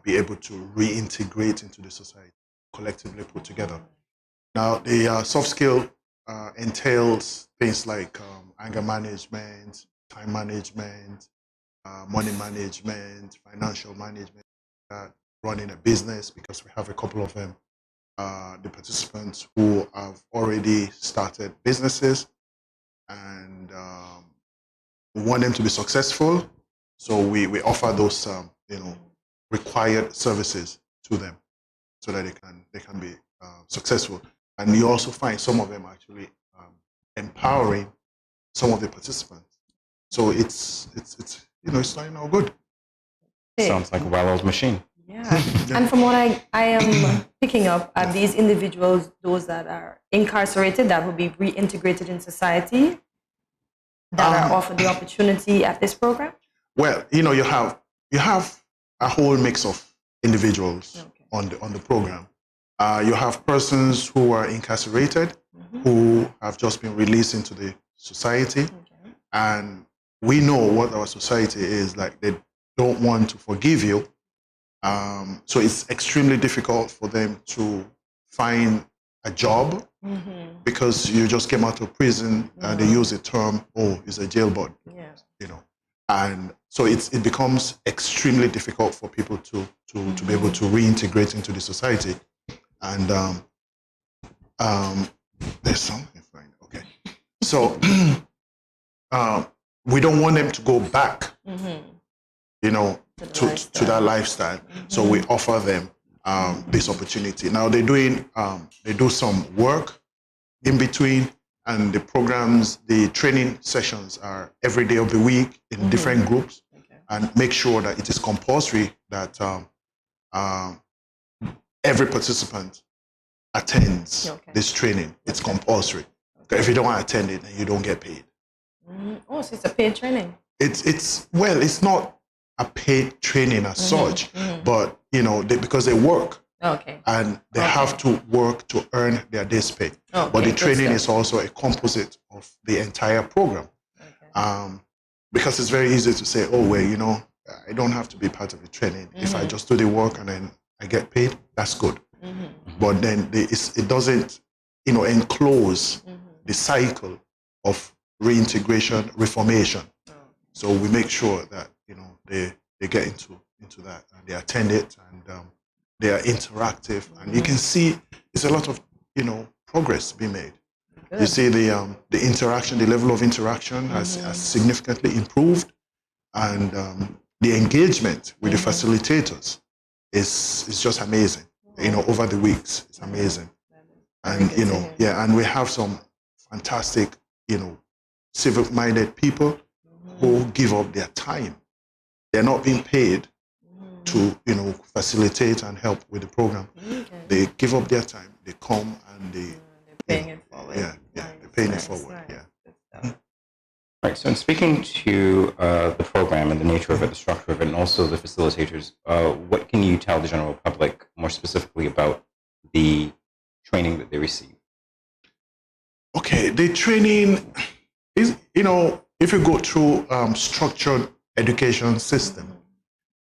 [SPEAKER 6] be able to reintegrate into the society, collectively put together. Now, the soft skill entails things like anger management, time management, money management, financial management, running a business, because we have a couple of them, the participants who have already started businesses, and we want them to be successful. So we offer those required services to them so that they can be successful. And you also find some of them actually empowering some of the participants. So it's starting out good.
[SPEAKER 1] Sounds like a well-oiled machine.
[SPEAKER 2] Yeah. And from what I am picking up, are these individuals those that are incarcerated that will be reintegrated in society, that are offered the opportunity at this program?
[SPEAKER 6] Well, you have a whole mix of individuals on the program. You have persons who are incarcerated, who have just been released into the society, and we know what our society is like. They don't want to forgive you. So it's extremely difficult for them to find a job because you just came out of prison, and they use the term, it's a jailbird, and so it becomes extremely difficult for people to be able to reintegrate into the society. And there's something fine. Okay, so we don't want them to go back, to that lifestyle. So we offer them this opportunity. Now they do some work in between, and the programs, the training sessions are every day of the week in different groups, and make sure that it is compulsory that every participant attends this training. It's compulsory. If you don't attend it, then you don't get paid.
[SPEAKER 2] Oh, so it's a paid training.
[SPEAKER 6] It's not a paid training as such, but because they work. And they have to work to earn their day's pay. But the training is also a composite of the entire program. Because it's very easy to say, I don't have to be part of the training. If I just do the work and then I get paid, that's good. But then it doesn't enclose the cycle of reintegration, reformation. So we make sure that they get into that, and they attend it, and they are interactive, and you can see it's a lot of progress being made. Good. You see the interaction, the level of interaction has significantly improved, and the engagement with the facilitators is just amazing. Over the weeks, it's amazing, and and we have some fantastic civic-minded people who give up their time. They're not being paid to, facilitate and help with the program. They give up their time. They come and they're
[SPEAKER 2] paying it forward.
[SPEAKER 6] They're paying it forward.
[SPEAKER 1] Right. So in speaking to the program and the nature of it, the structure of it, and also the facilitators, what can you tell the general public more specifically about the training that they receive?
[SPEAKER 6] Okay, the training is, if you go through structured education system,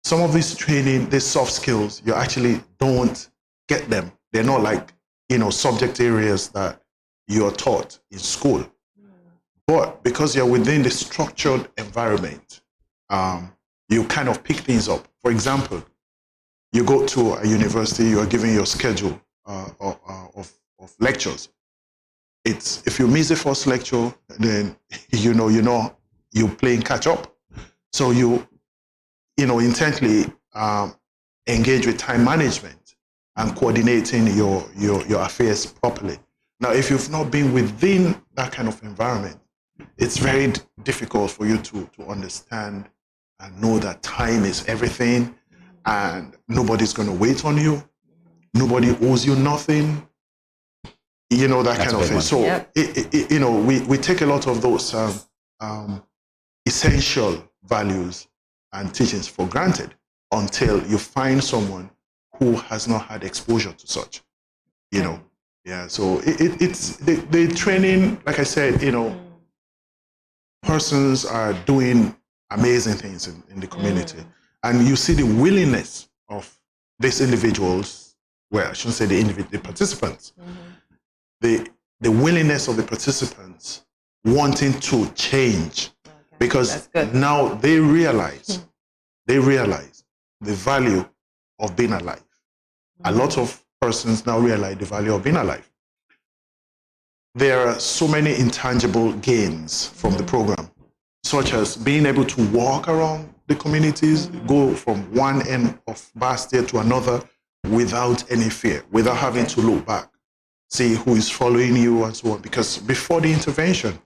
[SPEAKER 6] some of this training, these soft skills, you actually don't get them. They're not like, subject areas that you're taught in school. But because you're within the structured environment, you kind of pick things up. For example, you go to a university, you are given your schedule of lectures. If you miss the first lecture, then you're playing catch up. So you intently engage with time management and coordinating your affairs properly. Now, if you've not been within that kind of environment, it's very difficult for you to understand and know that time is everything and nobody's going to wait on you. Nobody owes you nothing. That kind of thing. So, we take a lot of those essential values and teachings for granted until you find someone who has not had exposure to such, Yeah, so it's the training, like I said, persons are doing amazing things in the community. And you see the willingness of these individuals, well, I shouldn't say the participants, the willingness of the participants wanting to change, because now they realize the value of being alive. A lot of persons now realize the value of being alive. There are so many intangible gains from the program, such as being able to walk around the communities, go from one end of Bastia to another without any fear, without having to look back, see who is following you and so on. Because before the intervention,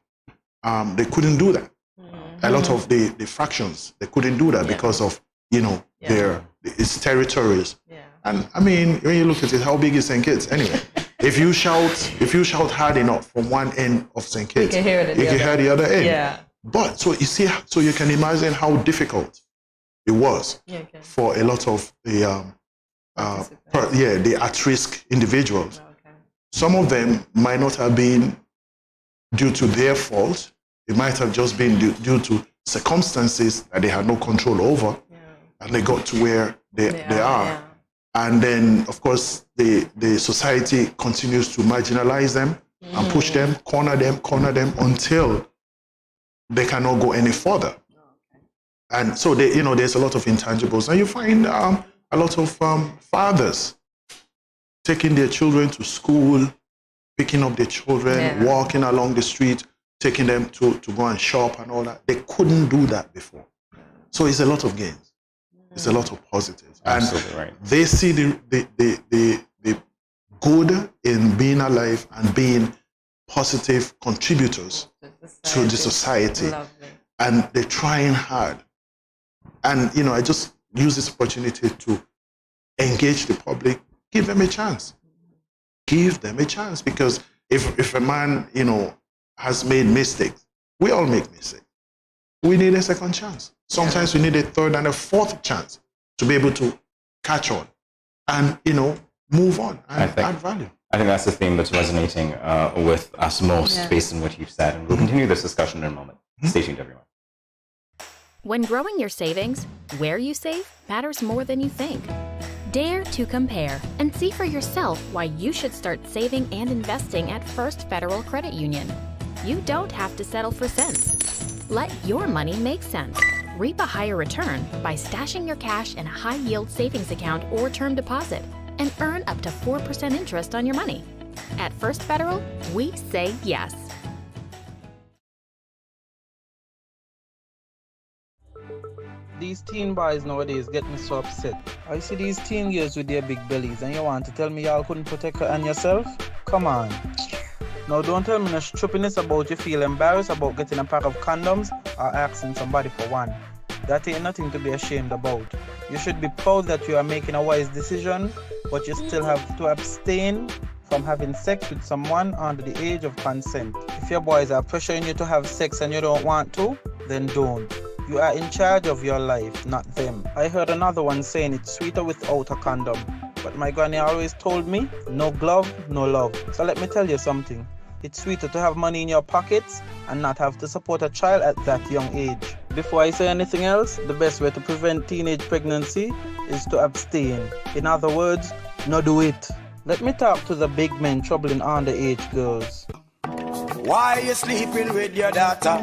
[SPEAKER 6] they couldn't do that. A lot of the factions, they couldn't do that because of, its territories. And I mean, when you look at it, how big is St. Kitts anyway? If you shout hard enough from one end of St. Kitts, you can hear the other end.
[SPEAKER 2] Yeah.
[SPEAKER 6] But so you see, so you can imagine how difficult it was for a lot of the the at-risk individuals. Some of them might not have been due to their fault. It might have just been due to circumstances that they had no control over, and they got to where they are. And then, of course, the society continues to marginalize them and push them, corner them until they cannot go any further. And so, there's a lot of intangibles. And you find a lot of fathers taking their children to school, picking up their children, walking along the street, taking them to go and shop and all that. They couldn't do that before. So it's a lot of gains. It's a lot of positives.
[SPEAKER 1] Absolutely right.
[SPEAKER 6] They see the good in being alive and being positive contributors to the society. And they're trying hard. And, I just use this opportunity to engage the public, give them a chance. Give them a chance. Because if a man, has made mistakes, we all make mistakes. We need a second chance. Sometimes we need a third and a fourth chance to be able to catch on and, move on and add value.
[SPEAKER 1] I think that's the theme that's resonating with us most based on what you've said. And we'll continue this discussion in a moment. Stay tuned, everyone.
[SPEAKER 7] When growing your savings, where you save matters more than you think. Dare to compare and see for yourself why you should start saving and investing at First Federal Credit Union. You don't have to settle for cents. Let your money make sense. Reap a higher return by stashing your cash in a high-yield savings account or term deposit and earn up to 4% interest on your money. At First Federal, we say yes.
[SPEAKER 10] These teen boys nowadays get me so upset. I see these teen girls with their big bellies and you want to tell me y'all couldn't protect her and yourself? Come on. Now don't tell me no stupidness about you feel embarrassed about getting a pack of condoms or asking somebody for one. That ain't nothing to be ashamed about. You should be proud that you are making a wise decision, but you still have to abstain from having sex with someone under the age of consent. If your boys are pressuring you to have sex and you don't want to, then don't. You are in charge of your life, not them. I heard another one saying it's sweeter without a condom. But my granny always told me, no glove, no love. So let me tell you something. It's sweeter to have money in your pockets and not have to support a child at that young age. Before I say anything else, the best way to prevent teenage pregnancy is to abstain. In other words, no do it. Let me talk to the big men troubling underage girls.
[SPEAKER 8] Why you sleeping with your daughter?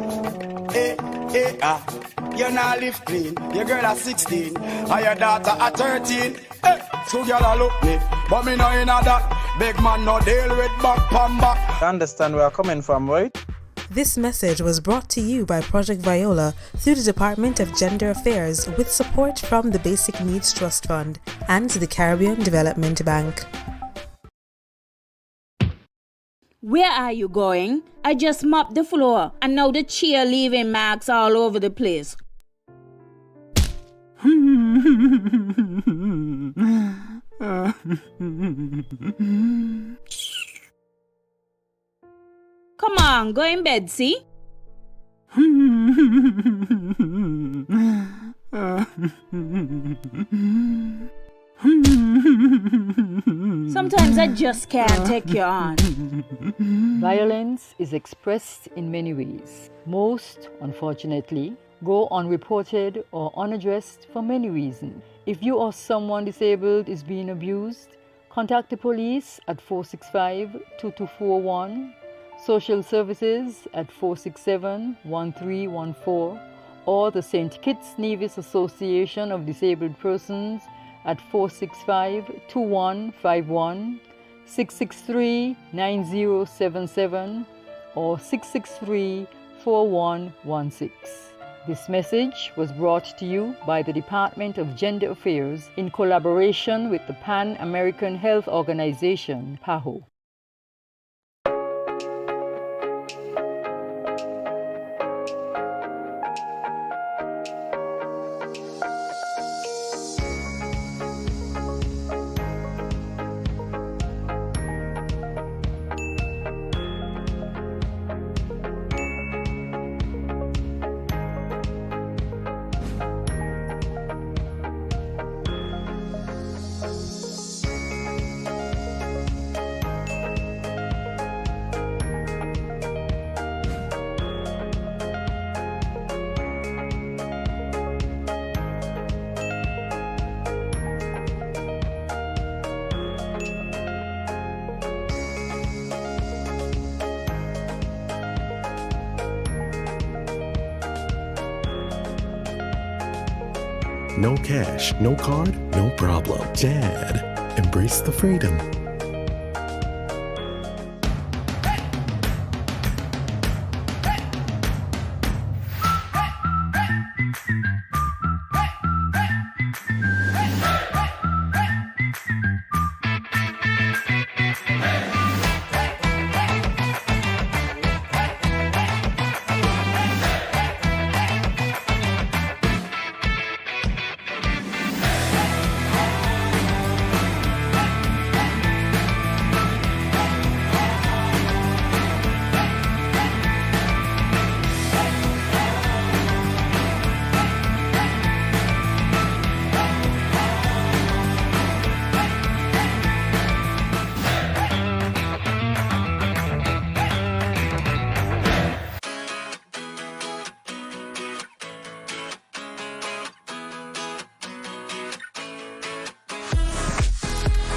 [SPEAKER 8] You not live clean. Your girl at 16, and your daughter at 13. So girl a look me, but me no inna that. Big man no deal with back pamba.
[SPEAKER 10] You understand where I'm coming from, right?
[SPEAKER 9] This message was brought to you by Project Viola through the Department of Gender Affairs with support from the Basic Needs Trust Fund and the Caribbean Development Bank.
[SPEAKER 12] Where are you going? I just mopped the floor and now the chair leaving marks all over the place. Come on, go in bed, see? Sometimes I just can't take you on.
[SPEAKER 13] Violence is expressed in many ways. Most, unfortunately, go unreported or unaddressed for many reasons. If you or someone disabled is being abused, contact the police at 465-2241, social services at 467-1314, or the St. Kitts Nevis Association of Disabled Persons at 465-2151, 663-9077, or 663-4116. This message was brought to you by the Department of Gender Affairs in collaboration with the Pan American Health Organization, PAHO.
[SPEAKER 19] No cash, no card, no problem. Dad, embrace the freedom.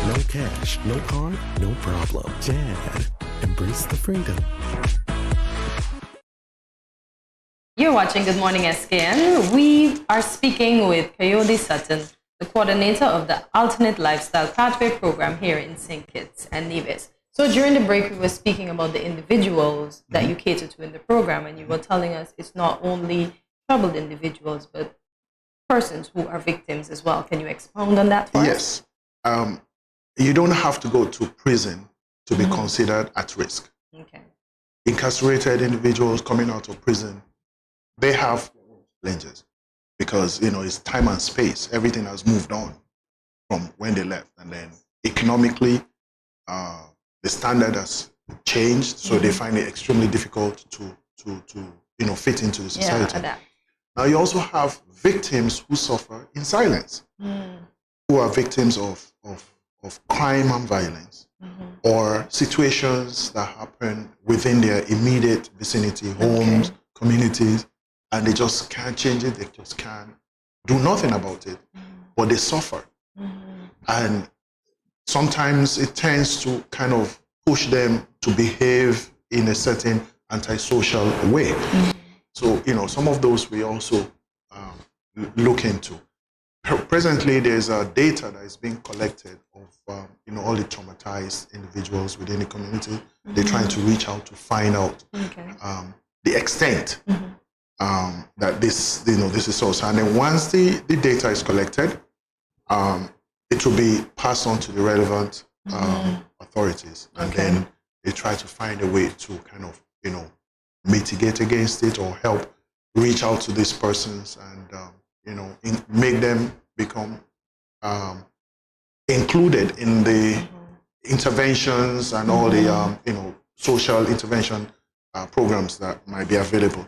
[SPEAKER 19] No cash, no card, no problem. Dad, embrace the freedom.
[SPEAKER 2] You're watching Good Morning SKN. We are speaking with Coyote Sutton, the coordinator of the Alternate Lifestyle Pathway Program here in St. Kitts and Nevis. So during the break, we were speaking about the individuals that you cater to in the program, and you were telling us it's not only troubled individuals, but persons who are victims as well. Can you expound on that for us?
[SPEAKER 6] Yes. You don't have to go to prison to be considered at risk.
[SPEAKER 2] Okay.
[SPEAKER 6] Incarcerated individuals coming out of prison, they have challenges because, it's time and space. Everything has moved on from when they left. And then economically, the standard has changed, so they find it extremely difficult to fit into the society.
[SPEAKER 2] adapt.
[SPEAKER 6] Now you also have victims who suffer in silence, who are victims of crime and violence, or situations that happen within their immediate vicinity, homes, communities, and they just can't change it, they just can't do nothing about it, but they suffer. And sometimes it tends to kind of push them to behave in a certain antisocial way. So, some of those we also look into. Presently, there's data that is being collected of, all the traumatized individuals within the community. They're trying to reach out to find out the extent that this is also. And then once the data is collected, it will be passed on to the relevant authorities, and then they try to find a way to kind of, mitigate against it or help reach out to these persons and, make them become included in the interventions and all the, social intervention programs that might be available.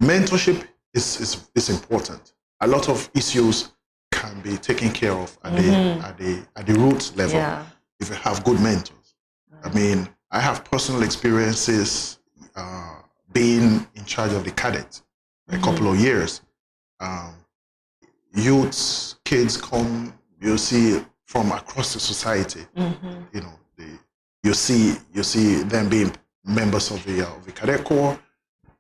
[SPEAKER 6] Mentorship is important. A lot of issues can be taken care of at the root level if you have good mentors. I mean, I have personal experiences being in charge of the cadets a couple of years. Youths, kids come, you see from across the society. You see them being members of the cadet corps,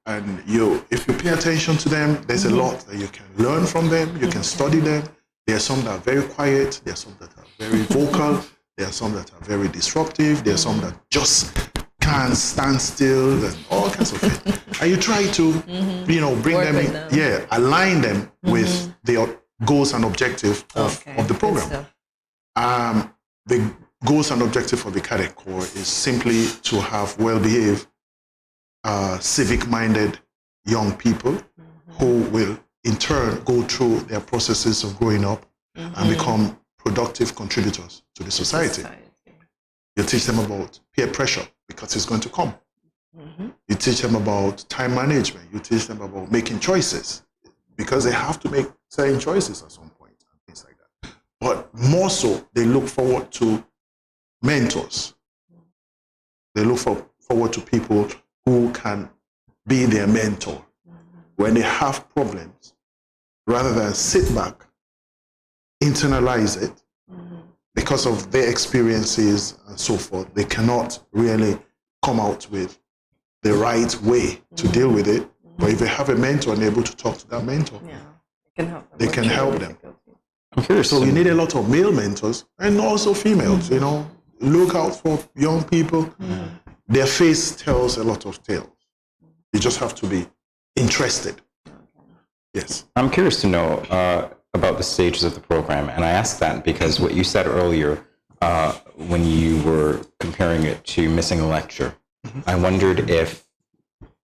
[SPEAKER 6] and if you pay attention to them, there's a lot that you can learn from them. You can study them. There are some that are very quiet. There are some that are very vocal. There are some that are very disruptive. There are some that just can't stand still, and all kinds of things. And you try to, bring them in, align them with the goals and objective of the program. The goals and objective of the Cadet Corps is simply to have well-behaved, civic-minded young people who will in turn go through their processes of growing up and become productive contributors to the society. You teach them about peer pressure because it's going to come. You teach them about time management. You teach them about making choices because they have to make certain choices at some point and things like that. But more so, they look forward to mentors. They look forward to people who can be their mentor when they have problems. Rather than sit back, internalize it, because of their experiences and so forth, they cannot really come out with the right way to deal with it. But if they have a mentor and they're able to talk to that mentor, they can help them. So we need a lot of male mentors and also females, look out for young people. Their face tells a lot of tales. You just have to be interested. Yes.
[SPEAKER 1] I'm curious to know about the stages of the program, and I ask that because what you said earlier when you were comparing it to missing a lecture, I wondered if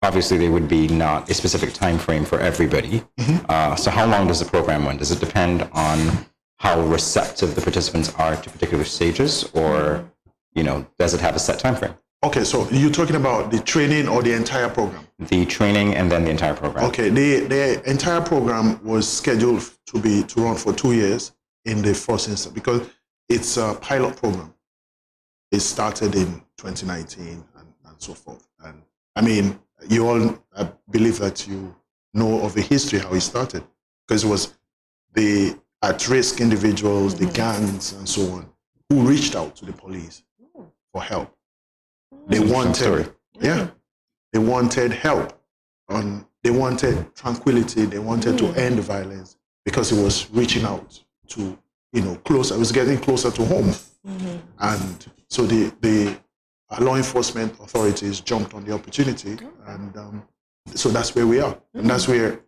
[SPEAKER 1] obviously there would be not a specific time frame for everybody. So how long does the program run? Does it depend on how receptive the participants are to particular stages, or does it have a set time frame?
[SPEAKER 6] Okay, so you're talking about the training or the entire program?
[SPEAKER 1] The training and then the entire program.
[SPEAKER 6] Okay, the entire program was scheduled to run for 2 years in the first instance because it's a pilot program. It started in 2019 and so forth. And I mean, you all, I believe that you know of the history, how it started, because it was the at-risk individuals, the gangs and so on, who reached out to the police for help. They wanted, they wanted help, they wanted tranquility, they wanted to end the violence because it was reaching out to, closer, it was getting closer to home. And so the law enforcement authorities jumped on the opportunity, and so that's where we are. And that's where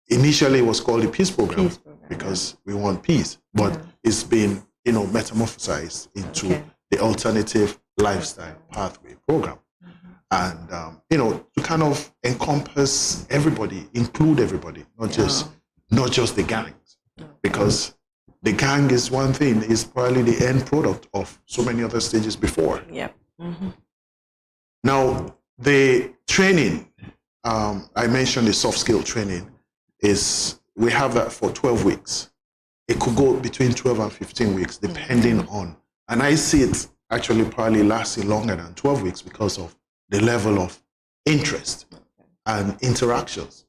[SPEAKER 6] initially it was called the Peace Program, because we want peace, but it's been, metamorphosized into the alternative lifestyle pathway program. And, to kind of encompass everybody, include everybody, not just the gangs. Because the gang is one thing, is probably the end product of so many other stages before.
[SPEAKER 2] Yeah.
[SPEAKER 6] Now, the training, I mentioned the soft skill training, we have that for 12 weeks. It could go between 12 and 15 weeks, depending on, and I see it actually probably lasting longer than 12 weeks because of the level of interest and interactions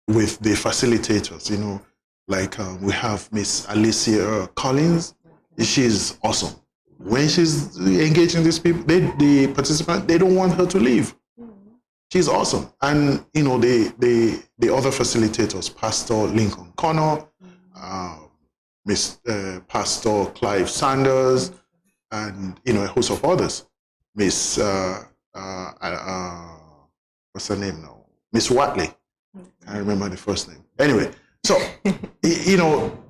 [SPEAKER 6] with the facilitators. Like we have Miss Alicia Collins. She's awesome. When she's engaging these people, the participants, they don't want her to leave. She's awesome. And the other facilitators, Pastor Lincoln Connor, Pastor Clive Sanders, and a host of others. Miss what's her name now? Miss Watley. Can't remember the first name. Anyway, so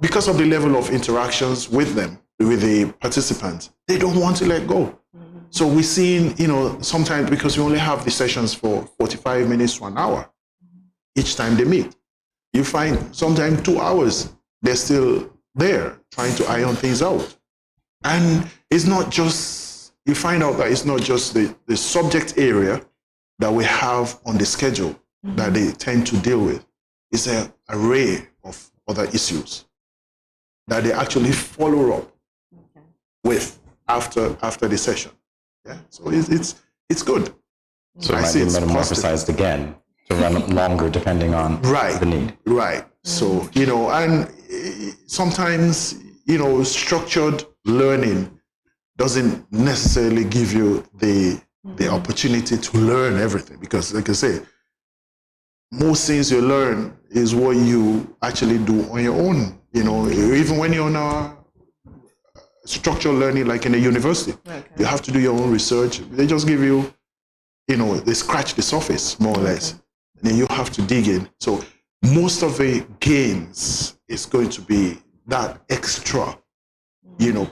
[SPEAKER 6] because of the level of interactions with them, with the participants, they don't want to let go. So we're seeing, sometimes, because we only have the sessions for 45 minutes to an hour each time they meet, you find sometimes 2 hours, they're still there trying to iron things out. And it's not just, you find out that it's not just the subject area that we have on the schedule that they tend to deal with. It's an array of other issues that they actually follow up with after the session. Yeah, so it's good.
[SPEAKER 1] So it might be metamorphosized again to run longer depending on the need.
[SPEAKER 6] Right. So, and sometimes, structured learning doesn't necessarily give you the opportunity to learn everything, because like I say, most things you learn is what you actually do on your own. Even when you're on a structural learning, like in a university, you have to do your own research. They just give you, they scratch the surface more or less, and then you have to dig in. So most of the gains is going to be that extra,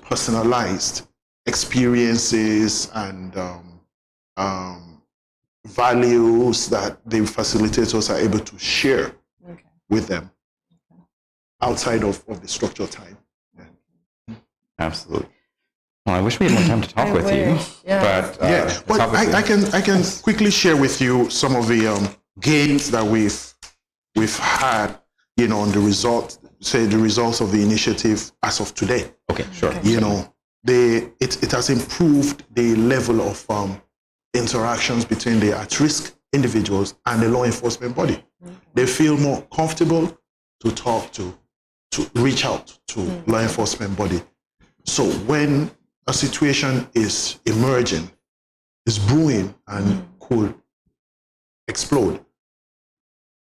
[SPEAKER 6] personalized experiences and values that the facilitators are able to share with them outside of the structural time.
[SPEAKER 1] Absolutely. Well, I wish we had more time to talk with you.
[SPEAKER 6] But I can quickly share with you some of the gains that we've had, on the results of the initiative as of today.
[SPEAKER 1] Okay, sure.
[SPEAKER 6] It has improved the level of interactions between the at-risk individuals and the law enforcement body. They feel more comfortable to talk to reach out to law enforcement body. So when a situation is emerging, is brewing and could explode,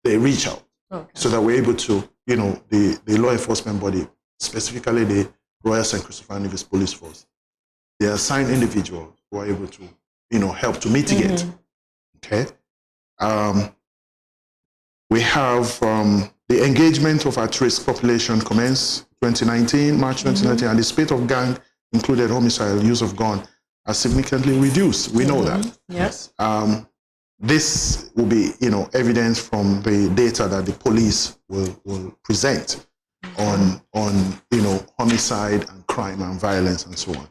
[SPEAKER 6] they reach out so that we're able to, the law enforcement body, specifically the Royal St. Christopher Nevis Police Force, they assign individuals who are able to, help to mitigate. Okay. We have the engagement of at-risk population commenced March 2019, and the spate of gang, included homicide, use of gun, are significantly reduced. We know that.
[SPEAKER 2] Yes.
[SPEAKER 6] This will be, evidence from the data that the police will present on homicide and crime and violence and so on.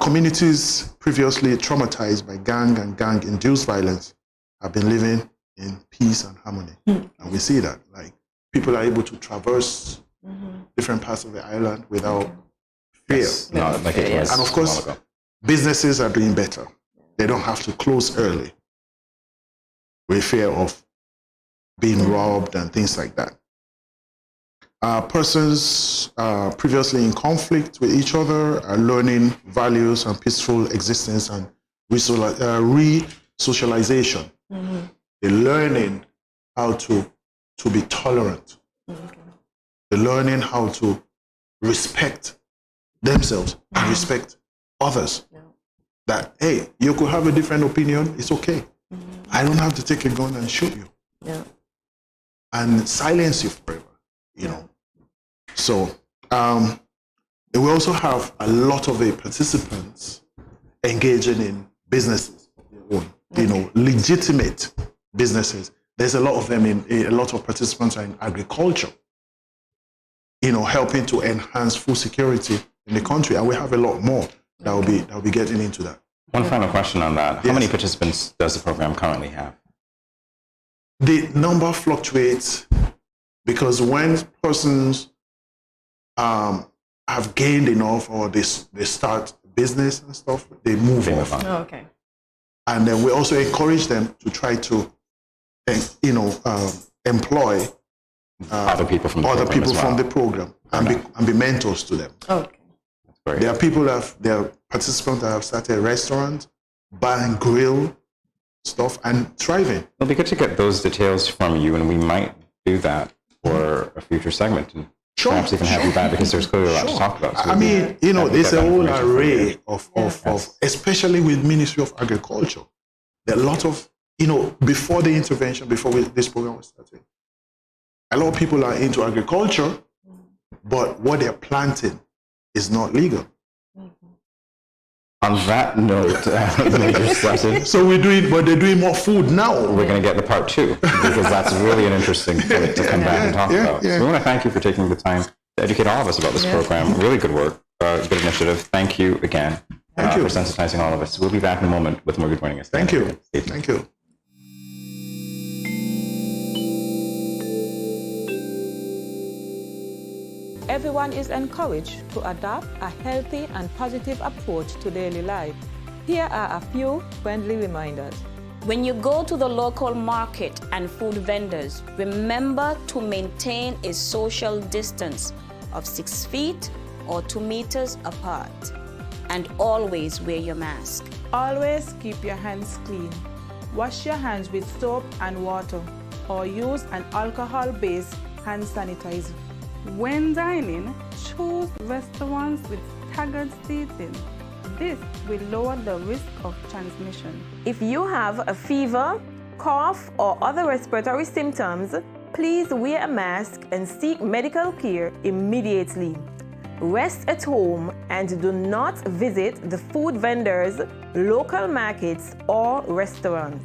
[SPEAKER 6] Communities previously traumatized by gang and gang-induced violence have been living in peace and harmony, and we see that. Like, people are able to traverse different parts of the island without fear. And of course, businesses are doing better. They don't have to close early with fear of being robbed and things like that. Persons previously in conflict with each other are learning values and peaceful existence and re-socialization. They're learning how to be tolerant. They're learning how to respect themselves and respect others. That, hey, you could have a different opinion, it's okay. I don't have to take a gun and shoot you. And silence you forever, So we also have a lot of the participants engaging in businesses of their own, you know, legitimate businesses. There's a lot of them a lot of participants are in agriculture, you know, helping to enhance food security in the country. And we have a lot more that will be getting into that.
[SPEAKER 1] One final question on that. How many participants does the program currently have?
[SPEAKER 6] The number fluctuates because when persons have gained enough or they start business and stuff, they move off.
[SPEAKER 2] Oh, okay.
[SPEAKER 6] And then we also encourage them to try to, you know, employ
[SPEAKER 1] other people from
[SPEAKER 6] the program and be mentors to them.
[SPEAKER 2] Okay.
[SPEAKER 6] There are people there are participants that have started a restaurant, bar and grill stuff, and thriving.
[SPEAKER 1] It'll be good to get those details from you, and we might do that for a future segment. And perhaps even have you back because there's clearly a lot to talk about. So
[SPEAKER 6] I mean, you know, there's a whole array of especially with Ministry of Agriculture. There are a lot of, you know, before the intervention, this program was started, a lot of people are into agriculture, but what they're planting is not legal.
[SPEAKER 1] On that note, Major Sutton.
[SPEAKER 6] So but they're doing more food now.
[SPEAKER 1] We're going to get the part 2 because that's really an interesting point to come back and talk about. So we want to thank you for taking the time to educate all of us about this program. Really good work, good initiative. Thank you again for sensitizing all of us. We'll be back in a moment with more Good Morning SKN.
[SPEAKER 6] Thank you. Thank you.
[SPEAKER 3] Everyone is encouraged to adopt a healthy and positive approach to daily life. Here are a few friendly reminders.
[SPEAKER 12] When you go to the local market and food vendors, remember to maintain a social distance of 6 feet or 2 meters apart. And always wear your mask.
[SPEAKER 3] Always keep your hands clean. Wash your hands with soap and water or use an alcohol-based hand sanitizer. When dining, choose restaurants with staggered seating. This will lower the risk of transmission.
[SPEAKER 5] If you have a fever, cough, or other respiratory symptoms, please wear a mask and seek medical care immediately. Rest at home and do not visit the food vendors, local markets, or restaurants.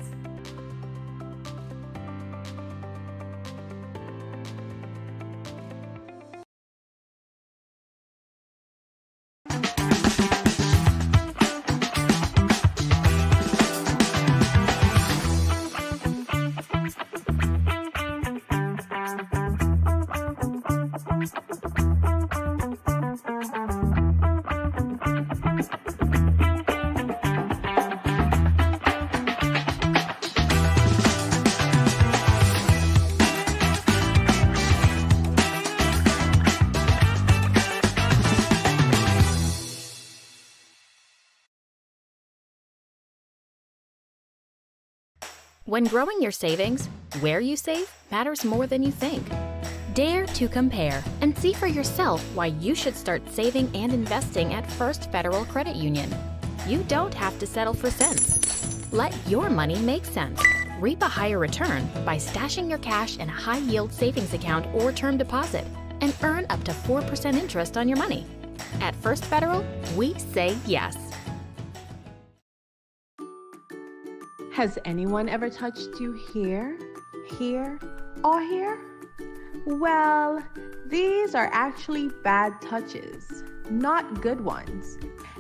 [SPEAKER 7] When growing your savings, where you save matters more than you think. Dare to compare and see for yourself why you should start saving and investing at First Federal Credit Union. You don't have to settle for cents. Let your money make sense. Reap a higher return by stashing your cash in a high-yield savings account or term deposit and earn up to 4% interest on your money. At First Federal, we say yes.
[SPEAKER 4] Has anyone ever touched you here, here, or here? Well, these are actually bad touches, not good ones.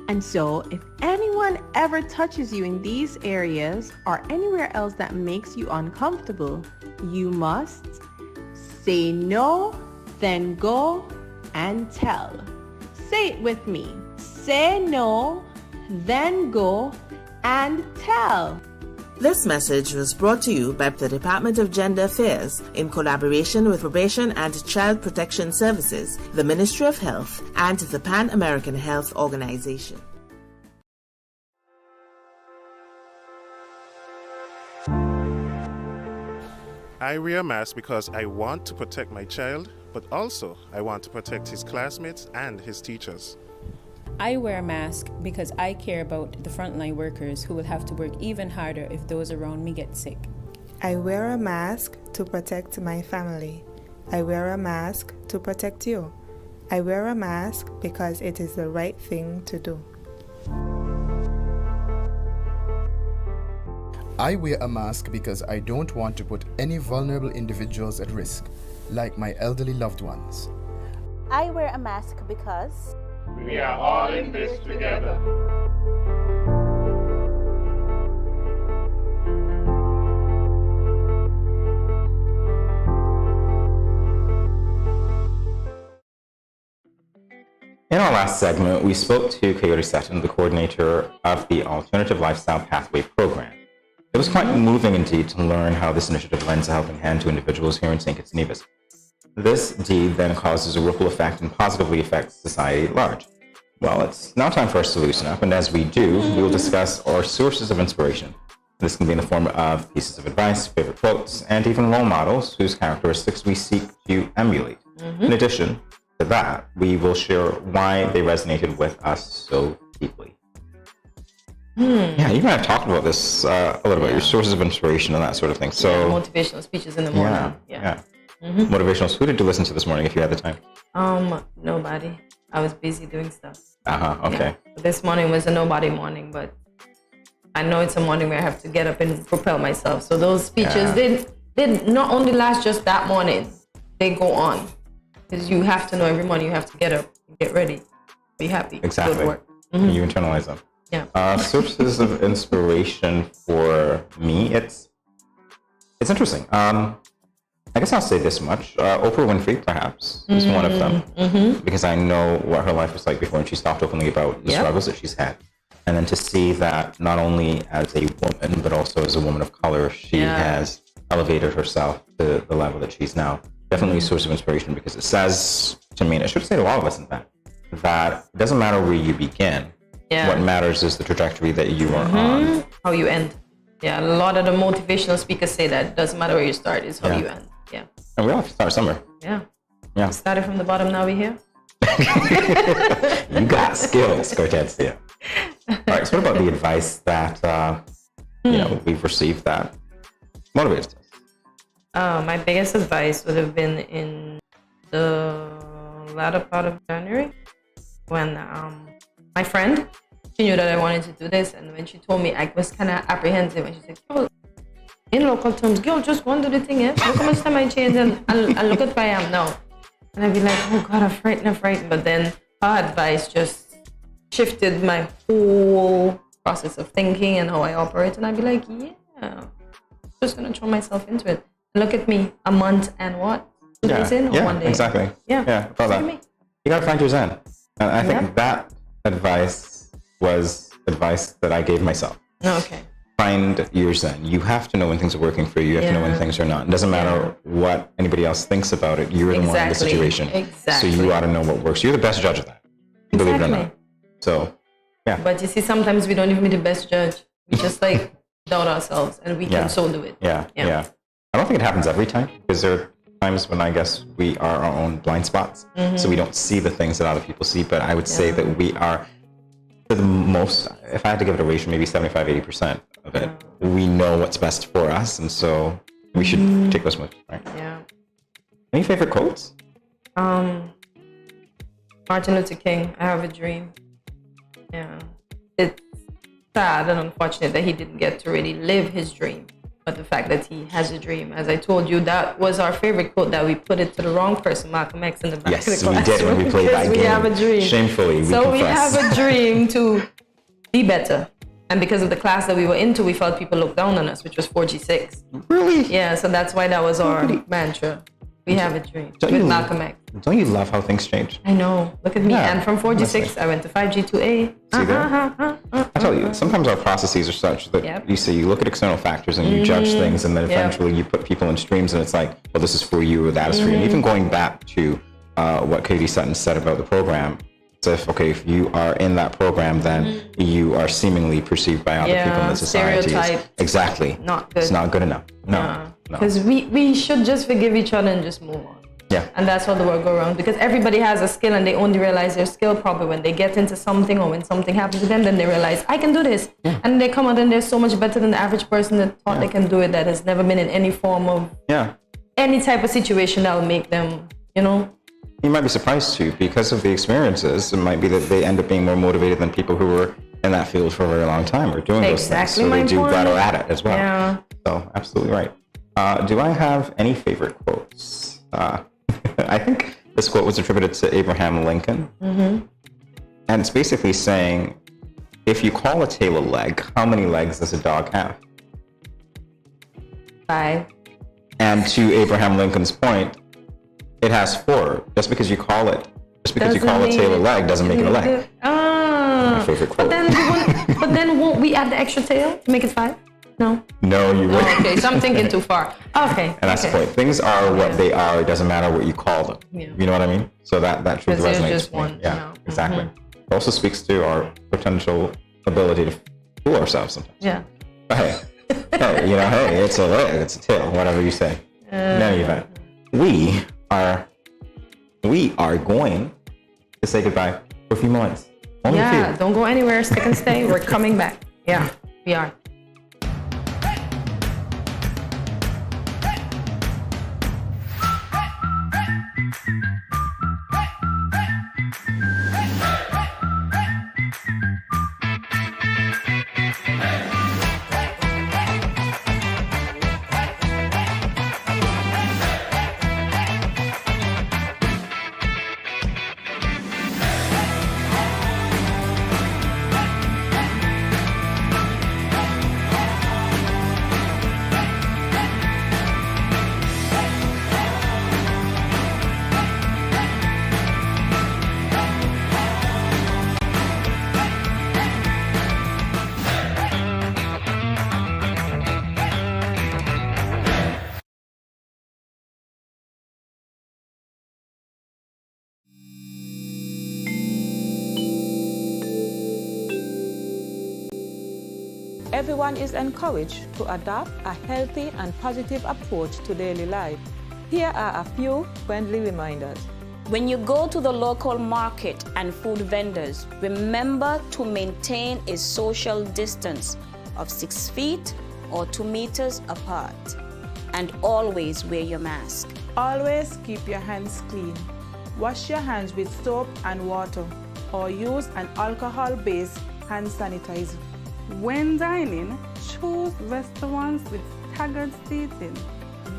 [SPEAKER 4] And so, if anyone ever touches you in these areas or anywhere else that makes you uncomfortable, you must say no, then go and tell. Say it with me. Say no, then go and tell.
[SPEAKER 11] This message was brought to you by the Department of Gender Affairs in collaboration with Probation and Child Protection Services, the Ministry of Health, and the Pan American Health Organization.
[SPEAKER 20] I wear a mask because I want to protect my child, but also I want to protect his classmates and his teachers.
[SPEAKER 21] I wear a mask because I care about the frontline workers who will have to work even harder if those around me get sick.
[SPEAKER 22] I wear a mask to protect my family. I wear a mask to protect you. I wear a mask because it is the right thing to do.
[SPEAKER 23] I wear a mask because I don't want to put any vulnerable individuals at risk, like my elderly loved ones.
[SPEAKER 24] I wear a mask because
[SPEAKER 25] we are all in this together.
[SPEAKER 1] In our last segment, we spoke to Coyote Sutton, the coordinator of the Alternative Lifestyle Pathway Program. It was quite moving indeed to learn how this initiative lends a helping hand to individuals here in St. Kitts Nevis. This deed then causes a ripple effect and positively affects society at large. Well, it's now time for us to loosen up, and as we do, we will discuss our sources of inspiration. This can be in the form of pieces of advice, favorite quotes, and even role models whose characteristics we seek to emulate. In addition to that, we will share why they resonated with us so deeply. Yeah, you and I have talked about this a little bit, your sources of inspiration and that sort of thing. So
[SPEAKER 2] motivational speeches in the morning. Yeah.
[SPEAKER 1] Motivational. Who did you listen to this morning if you had the time?
[SPEAKER 2] Nobody. I was busy doing stuff.
[SPEAKER 1] Okay.
[SPEAKER 2] Yeah. This morning was a nobody morning, but I know it's a morning where I have to get up and propel myself. So those speeches did not only last just that morning, they go on. Because you have to know every morning you have to get up, get ready, be happy,
[SPEAKER 1] exactly.
[SPEAKER 2] go to work.
[SPEAKER 1] You internalize them.
[SPEAKER 2] Yeah.
[SPEAKER 1] Sources of inspiration for me, it's interesting. I guess I'll say this much. Oprah Winfrey, perhaps, is one of them. Because I know what her life was like before, and she's talked openly about the struggles that she's had. And then to see that not only as a woman, but also as a woman of color, she has elevated herself to the level that she's now. Definitely a source of inspiration, because it says to me, and it should say to all of us, in fact, that it doesn't matter where you begin. What matters is the trajectory that you are on.
[SPEAKER 2] How you end. Yeah, a lot of the motivational speakers say that it doesn't matter where you start, it's how you end. Yeah.
[SPEAKER 1] And we all have to start somewhere.
[SPEAKER 2] Yeah.
[SPEAKER 1] Yeah.
[SPEAKER 2] We started from the bottom, now we're here.
[SPEAKER 1] You got skills, Kortensia. All right, so what about the advice that we've received that motivates us?
[SPEAKER 2] My biggest advice would have been in the latter part of January when my friend, she knew that I wanted to do this, and when she told me, I was kind of apprehensive, and she said, "Girl, in local terms, girl, just go and do the thing, Look how much time I changed, and look at where I am now." And I'd be like, "Oh God, I'm frightened." But then her advice just shifted my whole process of thinking and how I operate, and I'd be like, "Yeah, just gonna throw myself into it." Look at me, a month and what? 2 days in or 1 day?
[SPEAKER 1] Exactly. Yeah, about that. You gotta find your zen. And I think that advice was advice that I gave myself.
[SPEAKER 2] Okay.
[SPEAKER 1] Find your zen. You have to know when things are working for you. You have to know when things are not. It doesn't matter what anybody else thinks about it. You're the one in the situation.
[SPEAKER 2] Exactly.
[SPEAKER 1] So you ought to know what works. You're the best judge of that. Believe it or not. So, yeah.
[SPEAKER 2] But you see, sometimes we don't even be the best judge. We just doubt ourselves, and we can so do it.
[SPEAKER 1] Yeah. I don't think it happens every time, because there are times when I guess we are our own blind spots. So we don't see the things that other people see. But I would say that we are, for the most, if I had to give it a ratio, maybe 75-80% of it, we know what's best for us. And so we should take those moves, right?
[SPEAKER 2] Yeah.
[SPEAKER 1] Any favorite quotes?
[SPEAKER 2] Martin Luther King, I have a dream. Yeah. It's sad and unfortunate that he didn't get to really live his dream. But the fact that he has a dream, as I told you, that was our favorite quote, that we put it to the wrong person, Malcolm X, in the back of the classroom.
[SPEAKER 1] Yes, we did when we played that game.
[SPEAKER 2] We have a dream.
[SPEAKER 1] Shamefully, we
[SPEAKER 2] So
[SPEAKER 1] confess.
[SPEAKER 2] we have a dream to be better. And because of the class that we were into, we felt people looked down on us, which was 4G6.
[SPEAKER 1] Really?
[SPEAKER 2] Yeah, so that's why that was our mantra. We have a dream with Malcolm X.
[SPEAKER 1] Don't you love how things change?
[SPEAKER 2] I know. Look at me.
[SPEAKER 1] Yeah,
[SPEAKER 2] And from 4G6,
[SPEAKER 1] honestly.
[SPEAKER 2] I went to 5G2A.
[SPEAKER 1] I tell you, sometimes our processes are such that you see, you look at external factors and you judge things, and then eventually you put people in streams, and it's like, well, this is for you or that is for you. And even going back to what Katie Sutton said about the program, so if you are in that program, then you are seemingly perceived by other people in the society.
[SPEAKER 2] Stereotype.
[SPEAKER 1] Exactly.
[SPEAKER 2] Not good.
[SPEAKER 1] It's not good enough. No.
[SPEAKER 2] Because we should just forgive each other and just move on.
[SPEAKER 1] Yeah.
[SPEAKER 2] And that's how the world go around. Because everybody has a skill, and they only realize their skill probably when they get into something, or when something happens to them, then they realize, I can do this. And they come out and they're so much better than the average person that thought they can do it, that has never been in any form of any type of situation that will make them, You
[SPEAKER 1] might be surprised too, because of the experiences. It might be that they end up being more motivated than people who were in that field for a very long or are doing those things. So they do better at it as well.
[SPEAKER 2] Yeah.
[SPEAKER 1] So absolutely right. Do I have any favorite quotes? I think this quote was attributed to Abraham Lincoln.
[SPEAKER 2] Mm-hmm.
[SPEAKER 1] And it's basically saying, if you call a tail a leg, how many legs does a dog have?
[SPEAKER 2] 5.
[SPEAKER 1] And to Abraham Lincoln's point, it has 4. Just because you call a tail a leg doesn't make it a leg. My favorite quote.
[SPEAKER 2] But then won't we add the extra tail to make it 5? No.
[SPEAKER 1] No, you wouldn't.
[SPEAKER 2] Oh, okay, so I'm thinking too far. Okay.
[SPEAKER 1] And that's the point. Things are what they are. It doesn't matter what you call them.
[SPEAKER 2] Yeah.
[SPEAKER 1] You know what I mean? So that truth resonates.
[SPEAKER 2] Just one.
[SPEAKER 1] Yeah, exactly. It also speaks to our potential ability to fool ourselves sometimes.
[SPEAKER 2] Yeah.
[SPEAKER 1] But hey, it's a leg, it's a tail, whatever you say. In any event, we are going to say goodbye for a few moments. Only a few.
[SPEAKER 2] Don't go anywhere. Stick and stay. We're coming back. Yeah, we are.
[SPEAKER 3] Everyone is encouraged to adopt a healthy and positive approach to daily life. Here are a few friendly reminders.
[SPEAKER 12] When you go to the local market and food vendors, remember to maintain a social distance of 6 feet or 2 meters apart. And always wear your mask.
[SPEAKER 3] Always keep your hands clean. Wash your hands with soap and water or use an alcohol-based hand sanitizer. When dining, choose restaurants with staggered seating.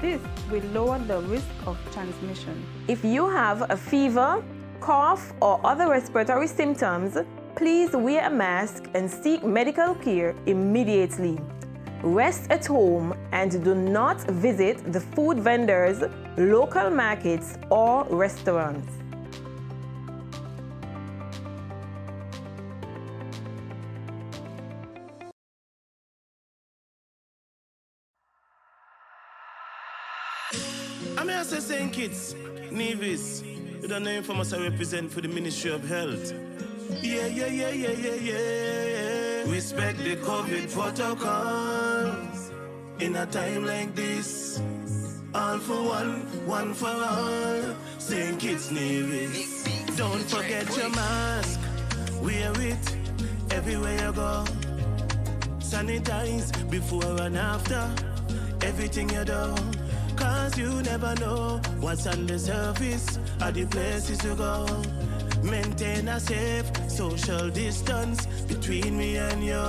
[SPEAKER 3] This will lower the risk of transmission.
[SPEAKER 5] If you have a fever, cough, or other respiratory symptoms, please wear a mask and seek medical care immediately. Rest at home and do not visit the food vendors, local markets, or restaurants.
[SPEAKER 14] I'm here to St. Kitts, Nevis, with a name from us I represent for the Ministry of Health. Yeah. Respect the COVID protocols. In a time like this, all for one for all. St. Kitts, Nevis. Don't forget your mask. Wear it everywhere you go. Sanitize before and after everything you do. Cause you never know what's on the surface of the places you go. Maintain a safe social distance between me and you.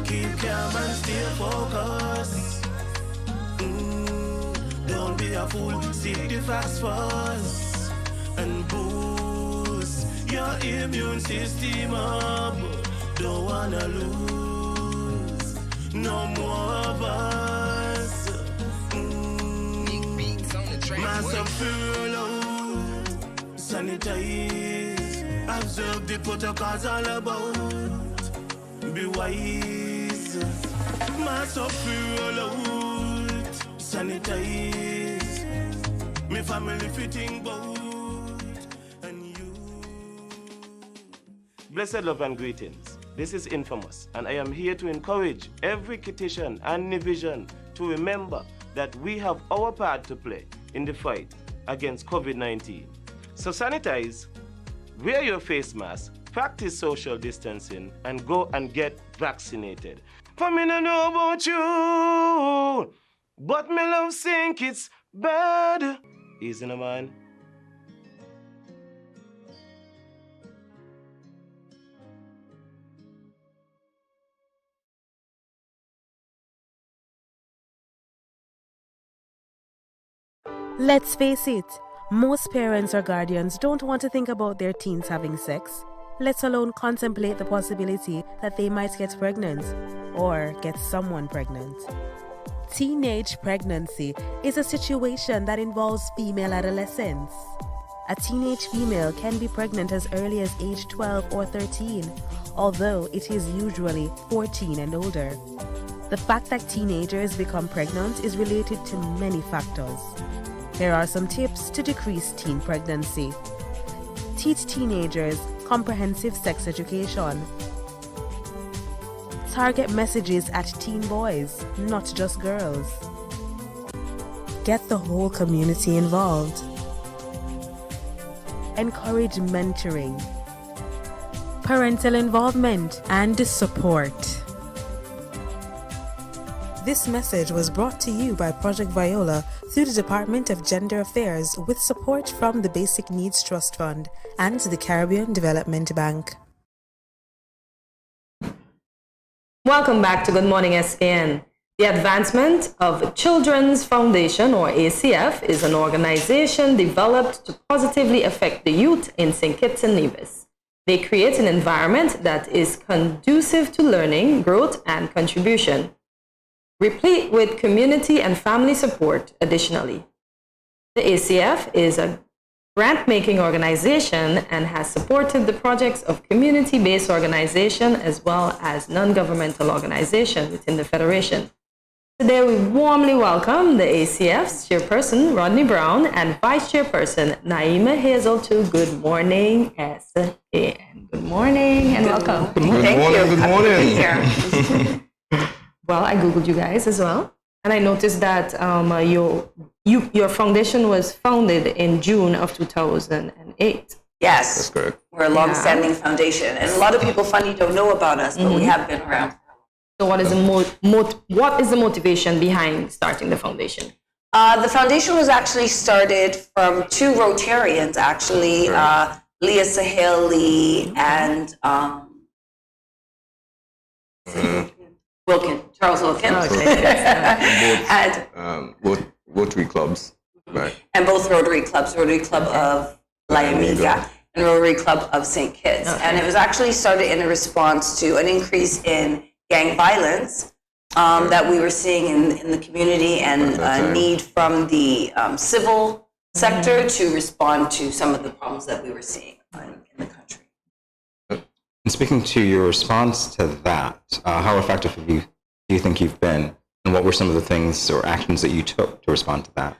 [SPEAKER 14] Keep calm and stay focused. Don't be a fool, seek the facts first. And boost your immune system up. Don't wanna lose no more of us. Mask up, sanitize. Observe the protocols all about. Be wise. Mask up, sanitize. Me family fitting boat. And you. Blessed love and greetings. This is Infamous, and I am here to encourage every Kittitian and Nivision to remember that we have our part to play in the fight against COVID-19. So sanitize, wear your face mask, practice social distancing, and go and get vaccinated. For me no know about you, but me love think it's bad. Easy no man.
[SPEAKER 9] Let's face it, most parents or guardians don't want to think about their teens having sex, let alone contemplate the possibility that they might get pregnant or get someone pregnant. Teenage pregnancy is a situation that involves female adolescents. A teenage female can be pregnant as early as age 12 or 13, although it is usually 14 and older. The fact that teenagers become pregnant is related to many factors. Here are some tips to decrease teen pregnancy. Teach teenagers comprehensive sex education. Target messages at teen boys, not just girls. Get the whole community involved. Encourage mentoring, parental involvement, and support. This message was brought to you by Project Viola through the Department of Gender Affairs with support from the Basic Needs Trust Fund and the Caribbean Development Bank.
[SPEAKER 2] Welcome back to Good Morning SKN. The Advancement of Children's Foundation, or ACF, is an organization developed to positively affect the youth in St. Kitts and Nevis. They create an environment that is conducive to learning, growth, and contribution, replete with community and family support additionally. The ACF is a grant-making organization and has supported the projects of community-based organizations as well as non-governmental organizations within the Federation. Today, we warmly welcome the ACF's chairperson, Rodney Brown, and vice chairperson, Naima Hazel, to Good Morning SKN. Good morning and welcome.
[SPEAKER 8] Good morning. Good morning.
[SPEAKER 2] Well, I Googled you guys as well, and I noticed that your foundation was founded in June of 2008.
[SPEAKER 15] Yes.
[SPEAKER 8] That's correct.
[SPEAKER 15] We're a long-standing foundation, and a lot of people funny don't know about us, but we have been around.
[SPEAKER 2] So what is the motivation behind starting the foundation?
[SPEAKER 15] The foundation was actually started from two Rotarians, actually, Leah Sahel Lee and Charles Wilkin.
[SPEAKER 8] And both Rotary clubs, right?
[SPEAKER 15] And both Rotary clubs, Rotary Club of La Amiga and Rotary Club of St. Kitts. And it was actually started in a response to an increase in gang violence that we were seeing in the community, and a need from the civil sector to respond to some of the problems that we were seeing in the country.
[SPEAKER 1] And speaking to your response to that, how effective do you think you've been, and what were some of the things or actions that you took to respond to that?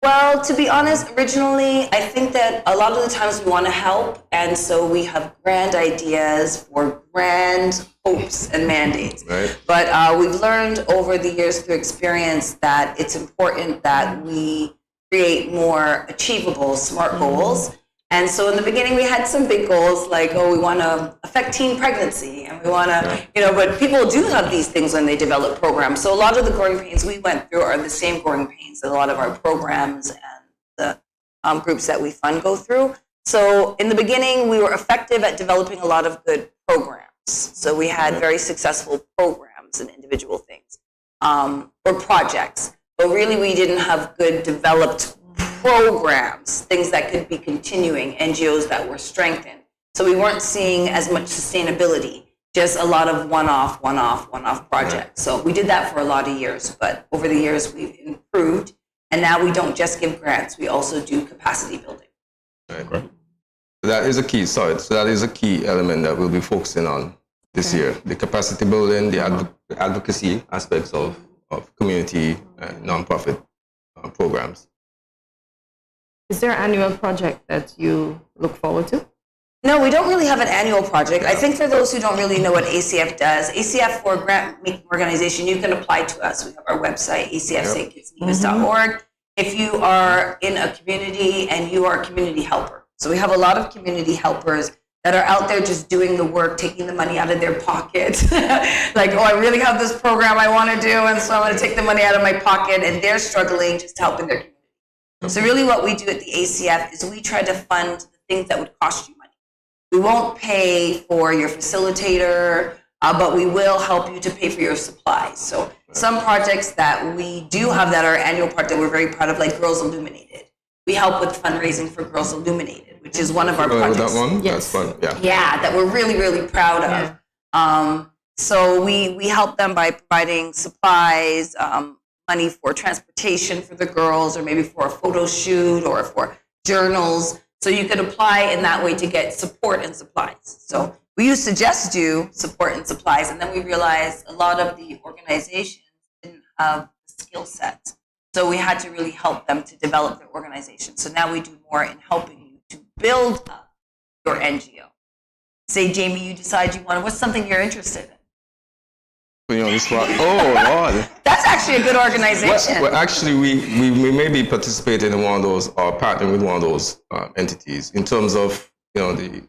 [SPEAKER 15] Well, to be honest, originally, I think that a lot of the times we want to help, and so we have grand ideas for grand hopes and mandates.
[SPEAKER 8] Right.
[SPEAKER 15] But we've learned over the years through experience that it's important that we create more achievable, SMART goals. And so in the beginning, we had some big goals like, we want to affect teen pregnancy, and we want to, but people do have these things when they develop programs. So a lot of the growing pains we went through are the same growing pains that a lot of our programs and the groups that we fund go through. So in the beginning, we were effective at developing a lot of good programs. So we had very successful programs and individual things, or projects. But really, we didn't have good developed programs, things that could be continuing, NGOs that were strengthened. So we weren't seeing as much sustainability, just a lot of one-off projects. So we did that for a lot of years, but over the years we've improved, and now we don't just give grants, we also do capacity building.
[SPEAKER 8] Right. That is a key, so that is a key element that we'll be focusing on this year. The capacity building, the advocacy aspects of community and nonprofit programs.
[SPEAKER 2] Is there an annual project that you look forward to?
[SPEAKER 15] No, we don't really have an annual project. I think for those who don't really know what ACF does, ACF, for a grant-making organization, you can apply to us. We have our website, acfstnevis.org. If you are in a community and you are a community helper. So we have a lot of community helpers that are out there just doing the work, taking the money out of their pocket. Like, I really have this program I want to do, and so I'm going to take the money out of my pocket, and they're struggling just to help in their community. So really what we do at the ACF is we try to fund the things that would cost you money. We won't pay for your facilitator, but we will help you to pay for your supplies. So some projects that we do have that are annual part that we're very proud of, like Girls Illuminated. we help with fundraising for Girls Illuminated, which is one of our projects.
[SPEAKER 8] That one? Yes. That's fun. Yeah.
[SPEAKER 15] Yeah, that we're really, really proud of. So we help them by providing supplies, money for transportation for the girls, or maybe for a photo shoot or for journals. So you could apply in that way to get support and supplies. So we used to just do support and supplies, and then we realized a lot of the organizations didn't have the skill set. So we had to really help them to develop their organization. So now we do more in helping you to build up your NGO. Say, Jamie, you decide you want to, what's something you're interested in?
[SPEAKER 8] You know, this one. Oh, Lord.
[SPEAKER 15] That's actually a good organization.
[SPEAKER 8] Well, actually, we may be participating in one of those, or partnering with one of those entities in terms of, you know, the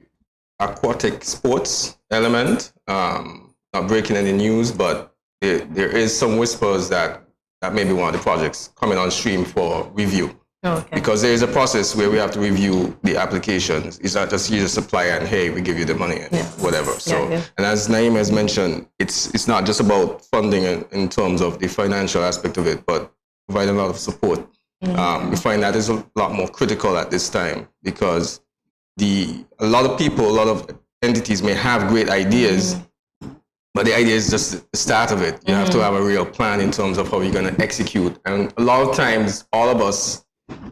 [SPEAKER 8] aquatic sports element. Not breaking any news, but there is some whispers that may be one of the projects coming on stream for review.
[SPEAKER 2] Okay.
[SPEAKER 8] Because there is a process where we have to review the applications. It's not just you just apply and hey, we give you the money and whatever. So, and as Naeem has mentioned, it's not just about funding in terms of the financial aspect of it, but providing a lot of support. We find that is a lot more critical at this time because a lot of entities may have great ideas, but the idea is just the start of it. You have to have a real plan in terms of how you're going to execute. And a lot of times, all of us,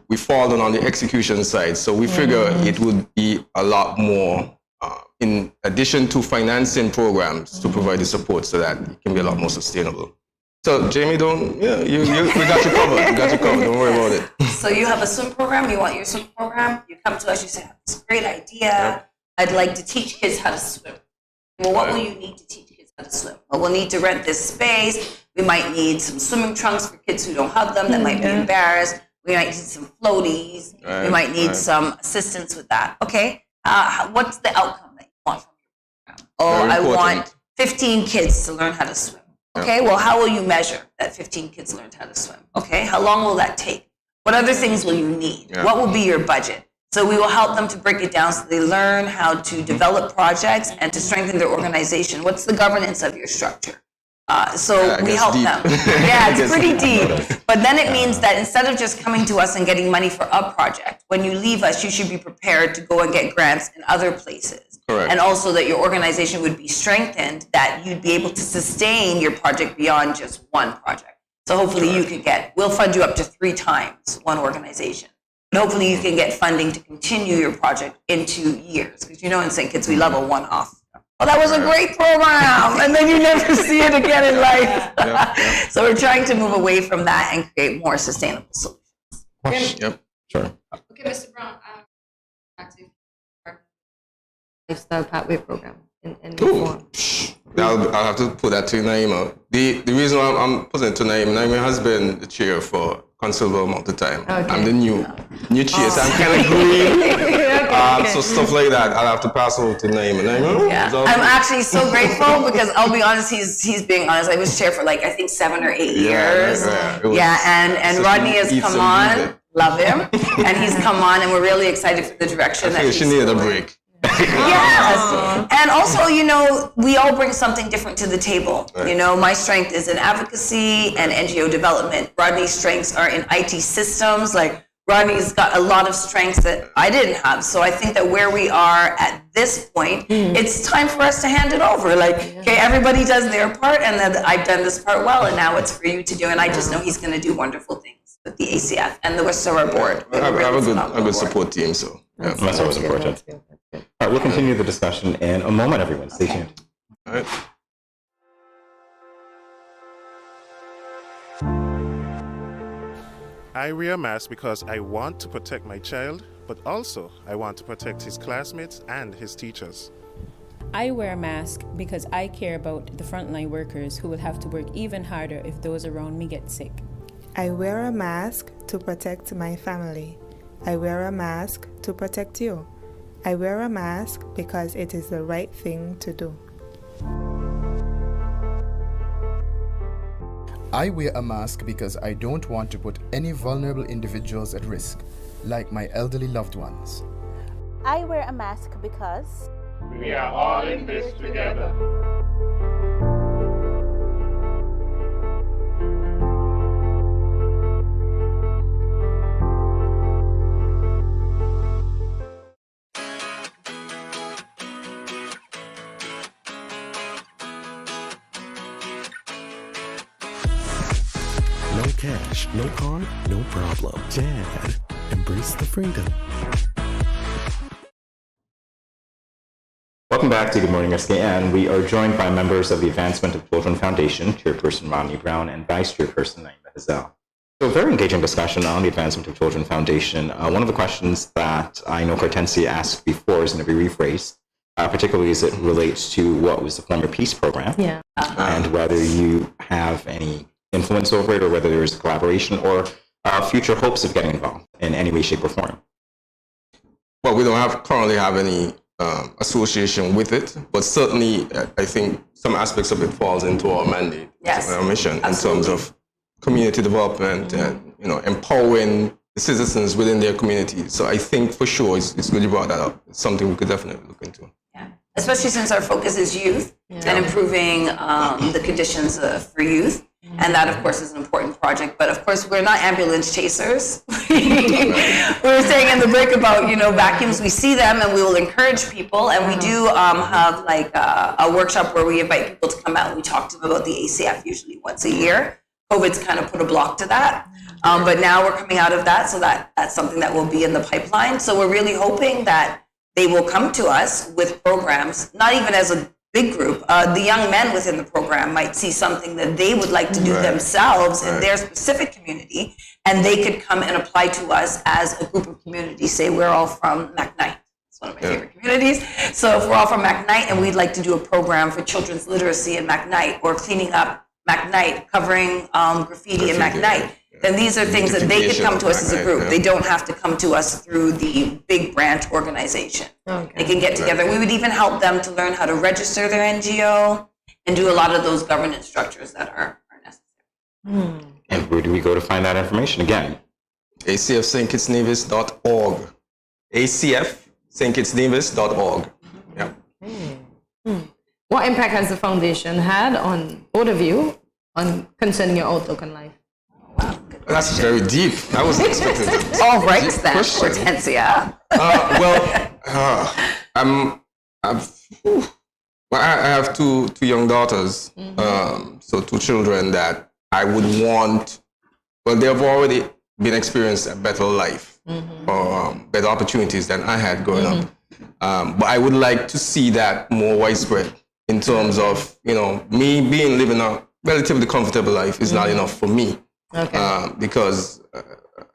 [SPEAKER 8] we fall on the execution side. So we figure it would be a lot more, in addition to financing programs, to provide the support so that it can be a lot more sustainable. So Jamie, we got you covered. We got you covered. Don't worry about it.
[SPEAKER 15] So you have a swim program. You want your swim program. You come to us. You say, I have this great idea. I'd like to teach kids how to swim. Well, what will you need to teach kids how to swim? Well, we'll need to rent this space. We might need some swimming trunks for kids who don't have them that might be embarrassed. We might need some floaties. We might need some assistance with that. Okay, what's the outcome that you want from your program? Oh, I want 15 kids to learn how to swim. Okay, well, how will you measure that 15 kids learned how to swim? Okay, how long will that take? What other things will you need? What will be your budget? So we will help them to break it down so they learn how to develop projects and to strengthen their organization. What's the governance of your structure? So we help them. Yeah, it's pretty deep. But then it means that instead of just coming to us and getting money for a project, when you leave us, you should be prepared to go and get grants in other places.
[SPEAKER 8] Correct.
[SPEAKER 15] And also that your organization would be strengthened, that you'd be able to sustain your project beyond just one project. So hopefully you could we'll fund you up to 3 times one organization. But hopefully you can get funding to continue your project into years. Because you know in St. Kitts we love a one-off. Oh, that was a great program, and then you never see it again in life. So we're trying to move away from that and create more sustainable solutions.
[SPEAKER 8] Yep, sure.
[SPEAKER 2] Okay, Mr. Brown, back to lifestyle pathway program in form.
[SPEAKER 8] I'll have to put that to Naima. The reason why I'm putting it to Naima has been the chair for a considerable amount of time. Okay. I'm the new chair, so I'm kind of green. So stuff like that, I'll have to pass over to Naima.
[SPEAKER 15] Yeah. I'm actually so grateful because I'll be honest, he's being honest. I was chair for like I think 7 or 8 years. And Rodney has come on. Love him, and he's come on, and we're really excited for the direction that
[SPEAKER 8] she needed a break.
[SPEAKER 15] Yes, and also, you know, we all bring something different to the table. You know, my strength is in advocacy and NGO development. Rodney's strengths are in IT systems. Like Rodney's got a lot of strengths that I didn't have. So I think that where we are at this point, it's time for us to hand it over. Like, okay, everybody does their part, and then I've done this part well, and now it's for you to do. And I just know he's going to do wonderful things with the ACF and the Westover board.
[SPEAKER 8] I have a good support team, so
[SPEAKER 1] that's always important. All right, we'll continue the discussion in a moment, everyone. Stay tuned.
[SPEAKER 8] All right.
[SPEAKER 20] I wear a mask because I want to protect my child, but also I want to protect his classmates and his teachers.
[SPEAKER 21] I wear a mask because I care about the frontline workers who will have to work even harder if those around me get sick.
[SPEAKER 22] I wear a mask to protect my family. I wear a mask to protect you. I wear a mask because it is the right thing to do.
[SPEAKER 23] I wear a mask because I don't want to put any vulnerable individuals at risk, like my elderly loved ones.
[SPEAKER 24] I wear a mask because
[SPEAKER 25] we are all in this together.
[SPEAKER 19] cash, no car, no problem. Dad, embrace the freedom.
[SPEAKER 1] Welcome back to Good Morning SKN. We are joined by members of the Advancement of Children Foundation, Chairperson Rodney Brown and Vice Chairperson Naima Hazel. So, very engaging discussion on the Advancement of Children Foundation. One of the questions that I know Kortensia asked before is going to be rephrased, particularly as it relates to what was the former peace program, and whether you have any influence over it, or whether there is a collaboration or future hopes of getting involved in any way, shape, or form.
[SPEAKER 8] Well, we don't currently have any association with it, but certainly I think some aspects of it falls into our mandate, our mission, in terms of community development and empowering the citizens within their community. So I think for sure it's good you brought that up. It's something we could definitely look into.
[SPEAKER 15] Yeah. Especially since our focus is youth and improving the conditions for youth. And that, of course, is an important project. But, of course, we're not ambulance chasers. We were saying in the break about, vacuums. We see them and we will encourage people. And we do have, like, a workshop where we invite people to come out and we talk to them about the ACF usually once a year. COVID's kind of put a block to that. But now we're coming out of that, so that's something that will be in the pipeline. So we're really hoping that they will come to us with programs, not even as a big group. The young men within the program might see something that they would like to do themselves in their specific community, and they could come and apply to us as a group of communities. Say we're all from McKnight. It's one of my favorite communities. So if we're all from McKnight and we'd like to do a program for children's literacy in McKnight, or cleaning up McKnight, covering graffiti in McKnight, then these are things that they could come to us as a group. They don't have to come to us through the big branch organization. They can get together. We would even help them to learn how to register their NGO and do a lot of those governance structures that are necessary.
[SPEAKER 1] And where do we go to find that information again?
[SPEAKER 8] acfstnevis.org. acfstnevis.org. Yeah.
[SPEAKER 2] What impact has the foundation had on both of you concerning your outlook on life?
[SPEAKER 8] That's very deep. I wasn't expecting that.
[SPEAKER 15] All right, then, Kortensia.
[SPEAKER 8] I have two young daughters, so two children that I would want. Well, they have already been experienced a better life, or better opportunities than I had growing up. But I would like to see that more widespread in terms of me living a relatively comfortable life is not enough for me. Because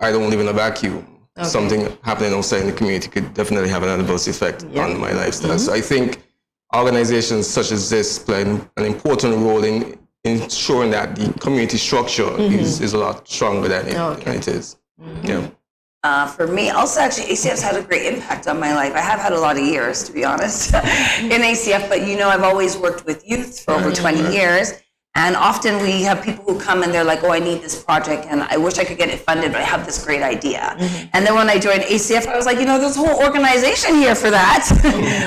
[SPEAKER 8] I don't live in a vacuum. Something happening outside in the community could definitely have an adverse effect on my lifestyle. So I think organizations such as this play an important role in ensuring that the community structure is a lot stronger than it is.
[SPEAKER 15] For me, also actually, ACF's had a great impact on my life. I have had a lot of years, to be honest, in ACF, but I've always worked with youth for over 20 years. And often we have people who come and they're like, oh, I need this project and I wish I could get it funded, but I have this great idea. And then when I joined ACF, I was like, there's a whole organization here for that,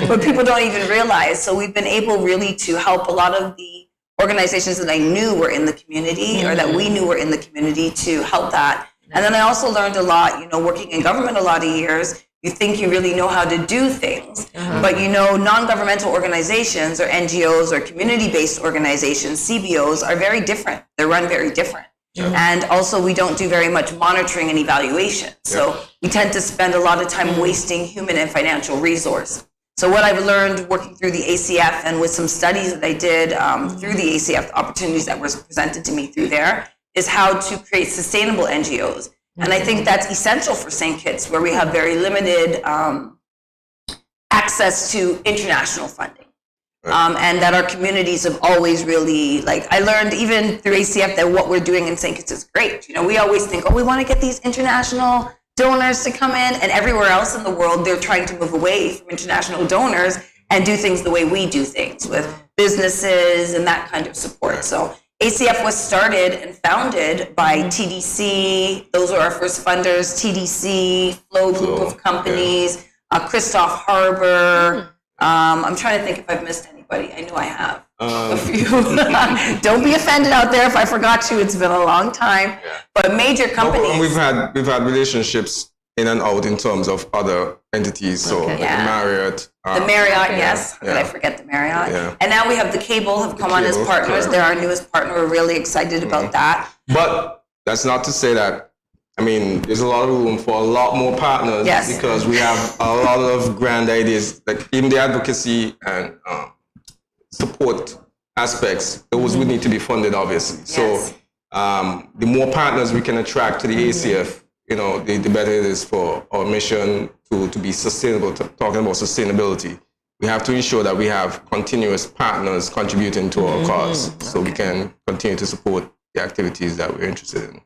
[SPEAKER 15] but people don't even realize. So we've been able really to help a lot of the organizations that I knew were in the community or that we knew were in the community to help that. And then I also learned a lot, working in government a lot of years. You think you really know how to do things, but non-governmental organizations or NGOs or community-based organizations, CBOs, are very different. They're run very different. And also we don't do very much monitoring and evaluation. So we tend to spend a lot of time wasting human and financial resource. So what I've learned working through the ACF and with some studies that I did through the ACF, the opportunities that were presented to me through there, is how to create sustainable NGOs. And I think that's essential for St. Kitts, where we have very limited access to international funding. And that our communities have always really, I learned even through ACF that what we're doing in St. Kitts is great. We always think, we want to get these international donors to come in, and everywhere else in the world, they're trying to move away from international donors and do things the way we do things with businesses and that kind of support. So ACF was started and founded by TDC. Those are our first funders, TDC, Flow Group of Companies, Christoph Harbor. I'm trying to think if I've missed anybody. I know I have a few. Don't be offended out there if I forgot you. It's been a long time. But major companies.
[SPEAKER 8] And we've had relationships in and out in terms of other entities. So the Marriott.
[SPEAKER 15] The Marriott, yes. How did I forget the Marriott? And now we have the Cable have come on as partners. They're our newest partner. We're really excited about that.
[SPEAKER 8] But that's not to say that, I mean, there's a lot of room for a lot more partners because we have a lot of grand ideas, like in the advocacy and support aspects, those would need to be funded, obviously. So the more partners we can attract to the ACF, you know, the better it is for our mission to be sustainable. Talking about sustainability, we have to ensure that we have continuous partners contributing to our cause, so we can continue to support the activities that we're interested in.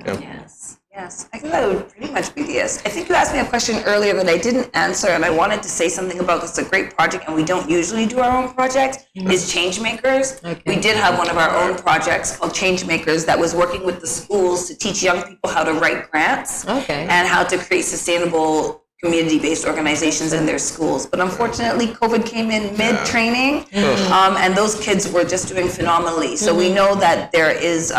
[SPEAKER 8] Yeah.
[SPEAKER 15] Yes, I think that would pretty much be this. I think you asked me a question earlier that I didn't answer, and I wanted to say something about this. It's a great project, and we don't usually do our own projects, is Changemakers. We did have one of our own projects called Changemakers that was working with the schools to teach young people how to write grants and how to create sustainable community-based organizations in their schools. But unfortunately, COVID came in mid-training, and those kids were just doing phenomenally. So we know that there is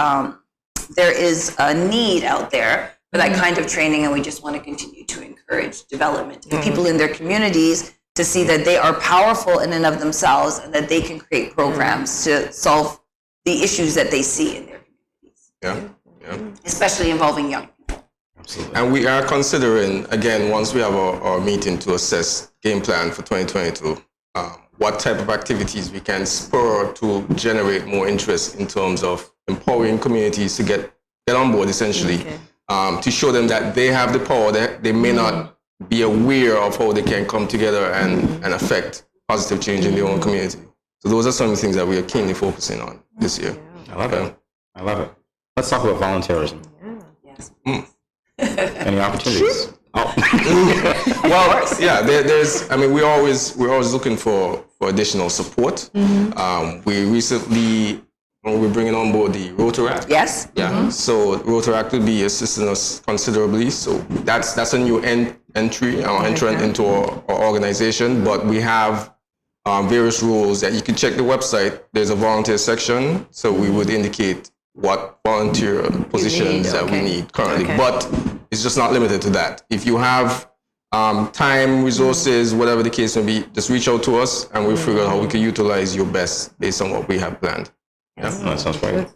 [SPEAKER 15] a need out there for that kind of training, and we just want to continue to encourage development of people in their communities to see that they are powerful in and of themselves and that they can create programs to solve the issues that they see in their communities, especially involving young people.
[SPEAKER 8] Absolutely. And we are considering, again, once we have our meeting to assess game plan for 2022, what type of activities we can spur to generate more interest in terms of empowering communities to get on board, essentially, to show them that they have the power, that they may not be aware of how they can come together and affect positive change in their own community. So those are some of the things that we are keenly focusing on this year.
[SPEAKER 1] I love it. I love it. Let's talk about volunteerism. Any opportunities?
[SPEAKER 8] Well, yeah, there's. I mean, we're always looking for additional support. We recently, we're bringing on board the Rotaract.
[SPEAKER 15] Yes.
[SPEAKER 8] Yeah. So Rotaract will be assisting us considerably. So that's a new entrant into our organization. But we have various rules that you can check the website. There's a volunteer section, so we would indicate what volunteer positions that we need currently. But it's just not limited to that. If you have time, resources, whatever the case may be, just reach out to us and we'll figure out how we can utilize your best based on what we have planned.
[SPEAKER 1] Yeah, that sounds great.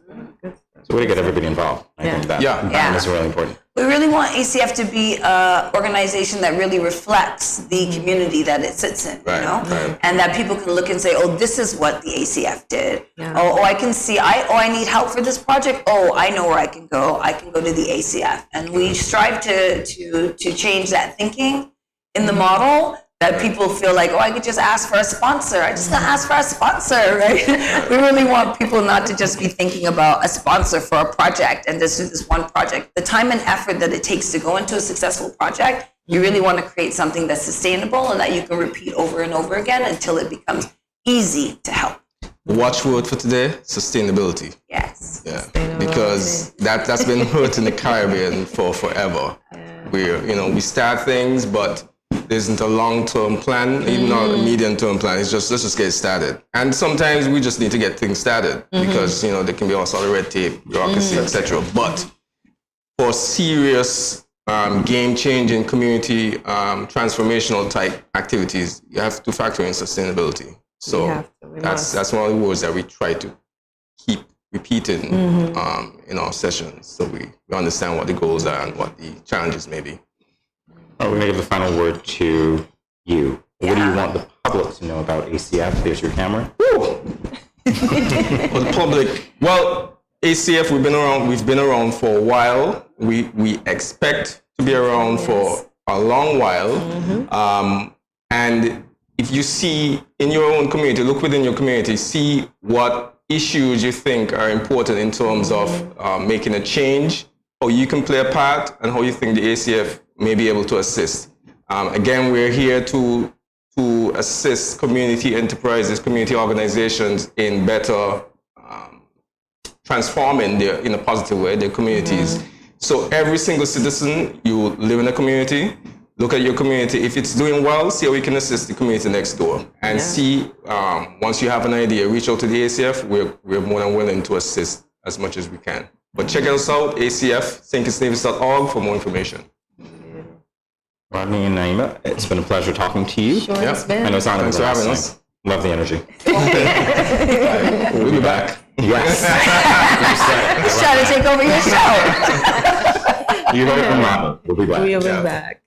[SPEAKER 1] So way to get everybody involved. I think that is really important.
[SPEAKER 15] We really want ACF to be an organization that really reflects the community that it sits in, and that people can look and say, oh, this is what the ACF did. Oh, I can see, I need help for this project. Oh, I know where I can go. I can go to the ACF. And we strive to change that thinking in the model, that people feel like, oh, I could just ask for a sponsor. I just gotta ask for a sponsor, right? We really want people not to just be thinking about a sponsor for a project and just do this one project. The time and effort that it takes to go into a successful project, you really want to create something that's sustainable and that you can repeat over and over again until it becomes easy to help.
[SPEAKER 8] Watchword for today, sustainability.
[SPEAKER 15] Yes.
[SPEAKER 8] Yeah, because that's been hurt in the Caribbean for forever. We start things, but there isn't a long-term plan, even not a medium-term plan. It's just, let's just get started. And sometimes we just need to get things started because, there can be all sort of red tape, bureaucracy, etc. But for serious game-changing community transformational type activities, you have to factor in sustainability. So that's one of the words that we try to keep repeating in our sessions, so we understand what the goals are and what the challenges may be.
[SPEAKER 1] We're going to give the final word to you. What do you want the public to know about ACF? There's your camera.
[SPEAKER 8] For the public, well, ACF, we've been around for a while. We expect to be around for a long while. And if you see in your own community, look within your community, see what issues you think are important in terms of making a change, how you can play a part, and how you think the ACF may be able to assist. Again, we're here to assist community enterprises, community organizations in better transforming in a positive way their communities. So every single citizen, you live in a community, look at your community. If it's doing well, see how we can assist the community next door. And see, once you have an idea, reach out to the ACF. We're more than willing to assist as much as we can. But check us out, ACF, stkitsnevis.org for more information.
[SPEAKER 1] Rodney and Naima, it's been a pleasure talking to you.
[SPEAKER 2] Sure, it's been.
[SPEAKER 1] I know it's not
[SPEAKER 8] Thanks for having us.
[SPEAKER 1] Love the energy.
[SPEAKER 8] We'll be back.
[SPEAKER 1] Yes.
[SPEAKER 2] He's trying to take over your show.
[SPEAKER 1] You heard it from Mama. We'll be back.
[SPEAKER 2] We'll be back.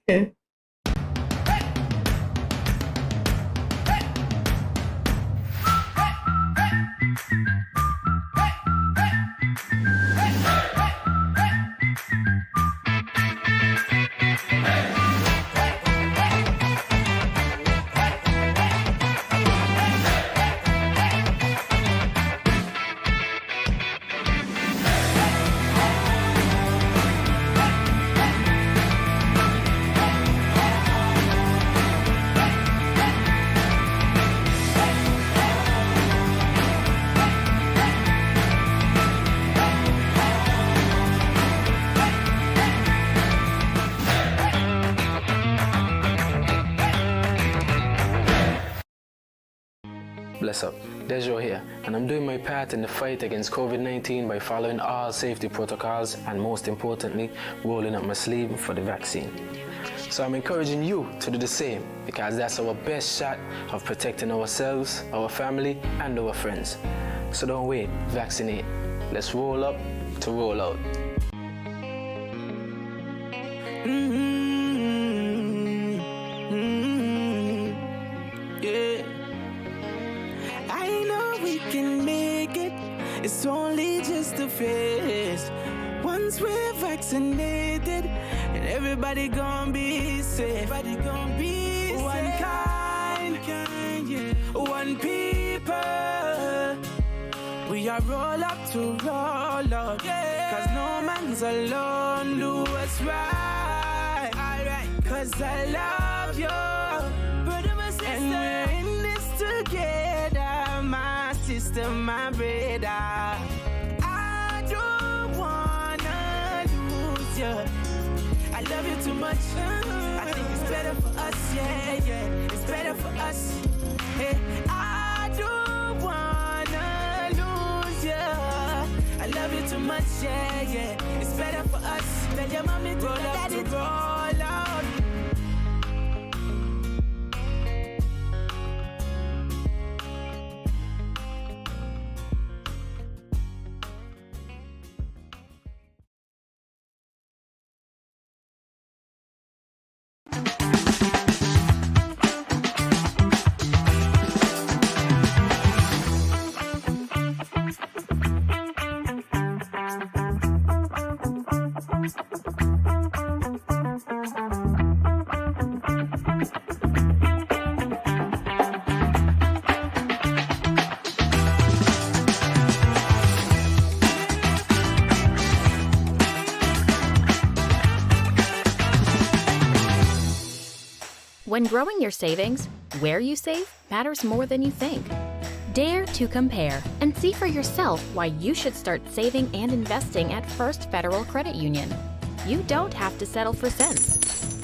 [SPEAKER 10] Bless up, Dejo here, and I'm doing my part in the fight against COVID-19 by following all safety protocols and most importantly, rolling up my sleeve for the vaccine. So I'm encouraging you to do the same because that's our best shot of protecting ourselves, our family, and our friends. So don't wait, vaccinate. Let's roll up to roll out.
[SPEAKER 13] Yeah. I know we can make it. It's only just a phase. Once we're vaccinated, and everybody gonna be safe. Everybody gonna be one kind, yeah. One people. We are roll up to roll up, yeah. 'Cause no man's alone. Do what's right, alright. 'Cause I love you, brother, my sister, and we're in this together, my sister, my brother. I don't wanna lose you. I love you too much. I think it's better for us, yeah, yeah. It's better for us. Hey, I don't wanna lose you. I love you too much, yeah, yeah. It's better for us. Tell your mommy to roll up to roll out.
[SPEAKER 7] When growing your savings, where you save matters more than you think. Dare to compare and see for yourself why you should start saving and investing at First Federal Credit Union. You don't have to settle for cents.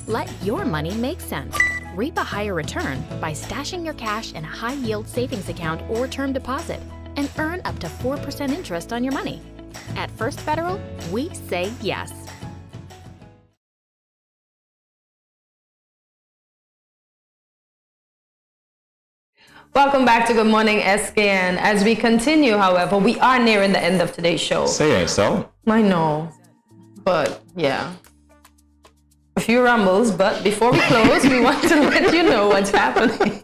[SPEAKER 7] Let your money make sense. Reap a higher return by stashing your cash in a high-yield savings account or term deposit and earn up to 4% interest on your money. At First Federal, we say yes.
[SPEAKER 2] Welcome back to Good Morning SKN. As we continue, however, we are nearing the end of today's show.
[SPEAKER 1] Say it so.
[SPEAKER 2] I know, but yeah. A few rumbles, but before we close, we want to let you know what's happening.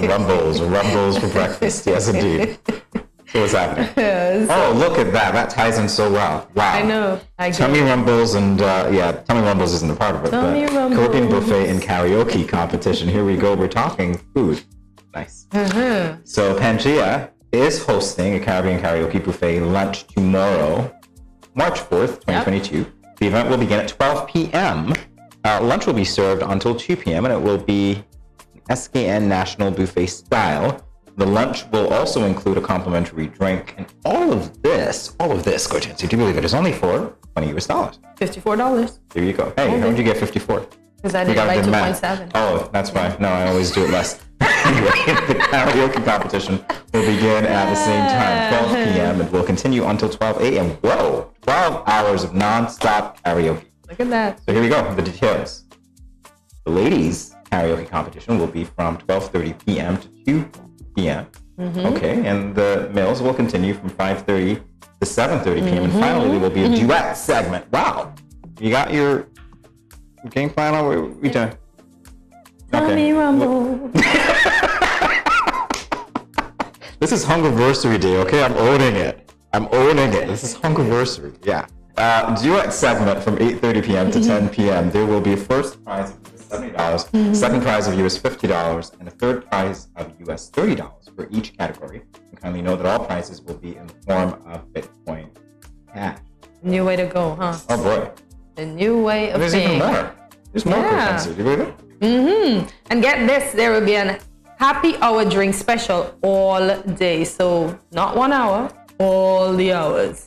[SPEAKER 1] Rumbles for breakfast. Yes, indeed. So what's happening?
[SPEAKER 2] Yes.
[SPEAKER 1] Oh, look at that. That ties in so well. Wow.
[SPEAKER 2] I know.
[SPEAKER 1] Tummy Rumbles and, Tummy Rumbles isn't a part of it,
[SPEAKER 2] Tummy
[SPEAKER 1] but
[SPEAKER 2] Rumbles.
[SPEAKER 1] cooking buffet and karaoke competition. Here we go. We're talking food. Nice. So Pangea is hosting a Caribbean karaoke buffet lunch tomorrow, March 4th, 2022. The event will begin at 12 p.m. Lunch will be served until 2 p.m. and it will be SKN National Buffet style. The lunch will also include a complimentary drink, and all of this, Kortensia, do you believe it, is only for $20 US.
[SPEAKER 2] $54.
[SPEAKER 1] There you go. Hey, how did you get 54?
[SPEAKER 2] Because I did it by 2.7.
[SPEAKER 1] Oh, that's fine. No, I always do it less. Anyway, the karaoke competition will begin at the same time, 12 p.m., and will continue until 12 a.m. Whoa, 12 hours of non-stop karaoke.
[SPEAKER 2] Look at that.
[SPEAKER 1] So here we go, the details. The ladies karaoke competition will be from 12:30 p.m. to 2 p.m. Okay, and the meals will continue from 5:30 to 7:30 p.m. And finally, there will be a duet segment. Wow, you got your game plan on? What are we doing?
[SPEAKER 2] Tommy Rumble.
[SPEAKER 1] This is Hungerversary Day, okay? I'm owning it. This is Hungerversary, yeah. Duet segment from 8:30 p.m. to 10 p.m. There will be a first prize of $70, second prize of US $50, and a third prize of US $30 for each category. And kindly note that all prizes will be in the form of Bitcoin cash.
[SPEAKER 2] New way to go, huh?
[SPEAKER 1] Oh boy.
[SPEAKER 2] A new way of
[SPEAKER 1] There's even more. There's more Kortensia. Do you believe it?
[SPEAKER 2] And get this, there will be an happy hour drink special all day. So not 1 hour, all the hours.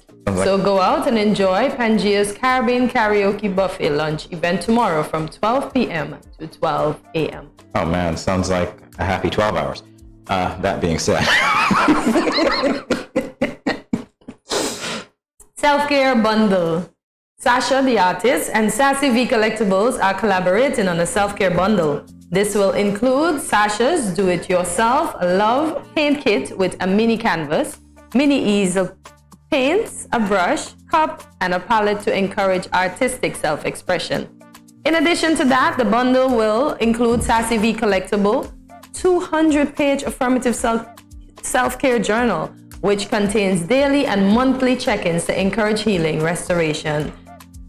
[SPEAKER 2] So go out and enjoy Pangea's Caribbean Karaoke Buffet lunch event tomorrow from 12 p.m. to 12 a.m.
[SPEAKER 1] Oh man, sounds like a happy 12 hours. That being said.
[SPEAKER 2] Self-care bundle. Sasha, the artist, and Sassy V Collectibles are collaborating on a self-care bundle. This will include Sasha's do-it-yourself love paint kit with a mini canvas, mini easel paints, a brush, cup, and a palette to encourage artistic self-expression. In addition to that, the bundle will include Sassy V Collectible 200-page affirmative self-care journal, which contains daily and monthly check-ins to encourage healing, restoration,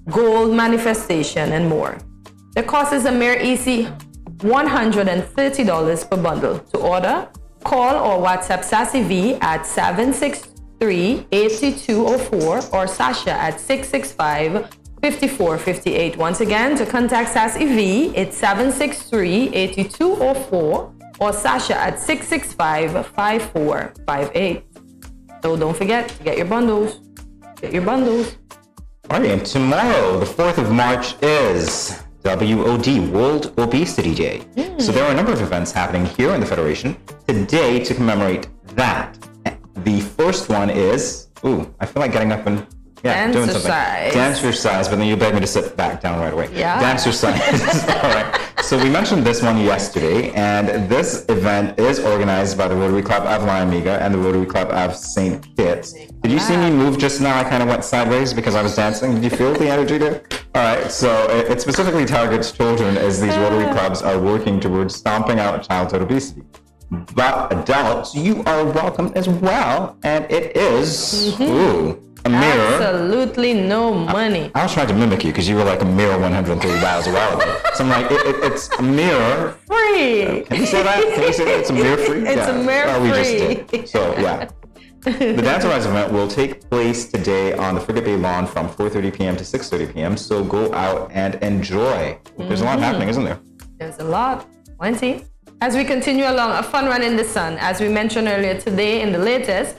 [SPEAKER 2] goal manifestation, and more. The cost is a mere easy $130 per bundle. To order, call or WhatsApp Sassy V at 763-8204 or Sasha at 665-5458. Once again, to contact Sassy V, it's 763-8204 or Sasha at 665-5458. So don't forget to get your bundles. Get your bundles.
[SPEAKER 1] All right, and tomorrow, the 4th of March, is WOD, World Obesity Day. So there are a number of events happening here in the Federation today to commemorate that. The first one is, I feel like getting up and doing something. Dancercise, but then you beg me to sit back down right away.
[SPEAKER 2] Yeah.
[SPEAKER 1] Dancercise. All right. So we mentioned this one yesterday, and this event is organized by the Rotary Club of Amiga and the Rotary Club of St. Kitts. Did you see me move just now? I kind of went sideways because I was dancing. Did you feel the energy there? All right, so it specifically targets children as these Rotary Clubs are working towards stomping out childhood obesity. But adults, you are welcome as well, and it is a mirror.
[SPEAKER 2] Absolutely no money.
[SPEAKER 1] I was trying to mimic you because you were like a mirror 130 miles a while ago. So I'm like, it's a mirror
[SPEAKER 2] free.
[SPEAKER 1] Can you say that? It's a mirror free?
[SPEAKER 2] It's a mirror free.
[SPEAKER 1] We just did. So yeah. The Dancercise event will take place today on the Frigate Bay lawn from 4:30 p.m. to 6:30 p.m. So go out and enjoy. There's a lot happening, isn't there?
[SPEAKER 2] There's a lot. Plenty. As we continue along, a fun run in the sun. As we mentioned earlier today in the latest,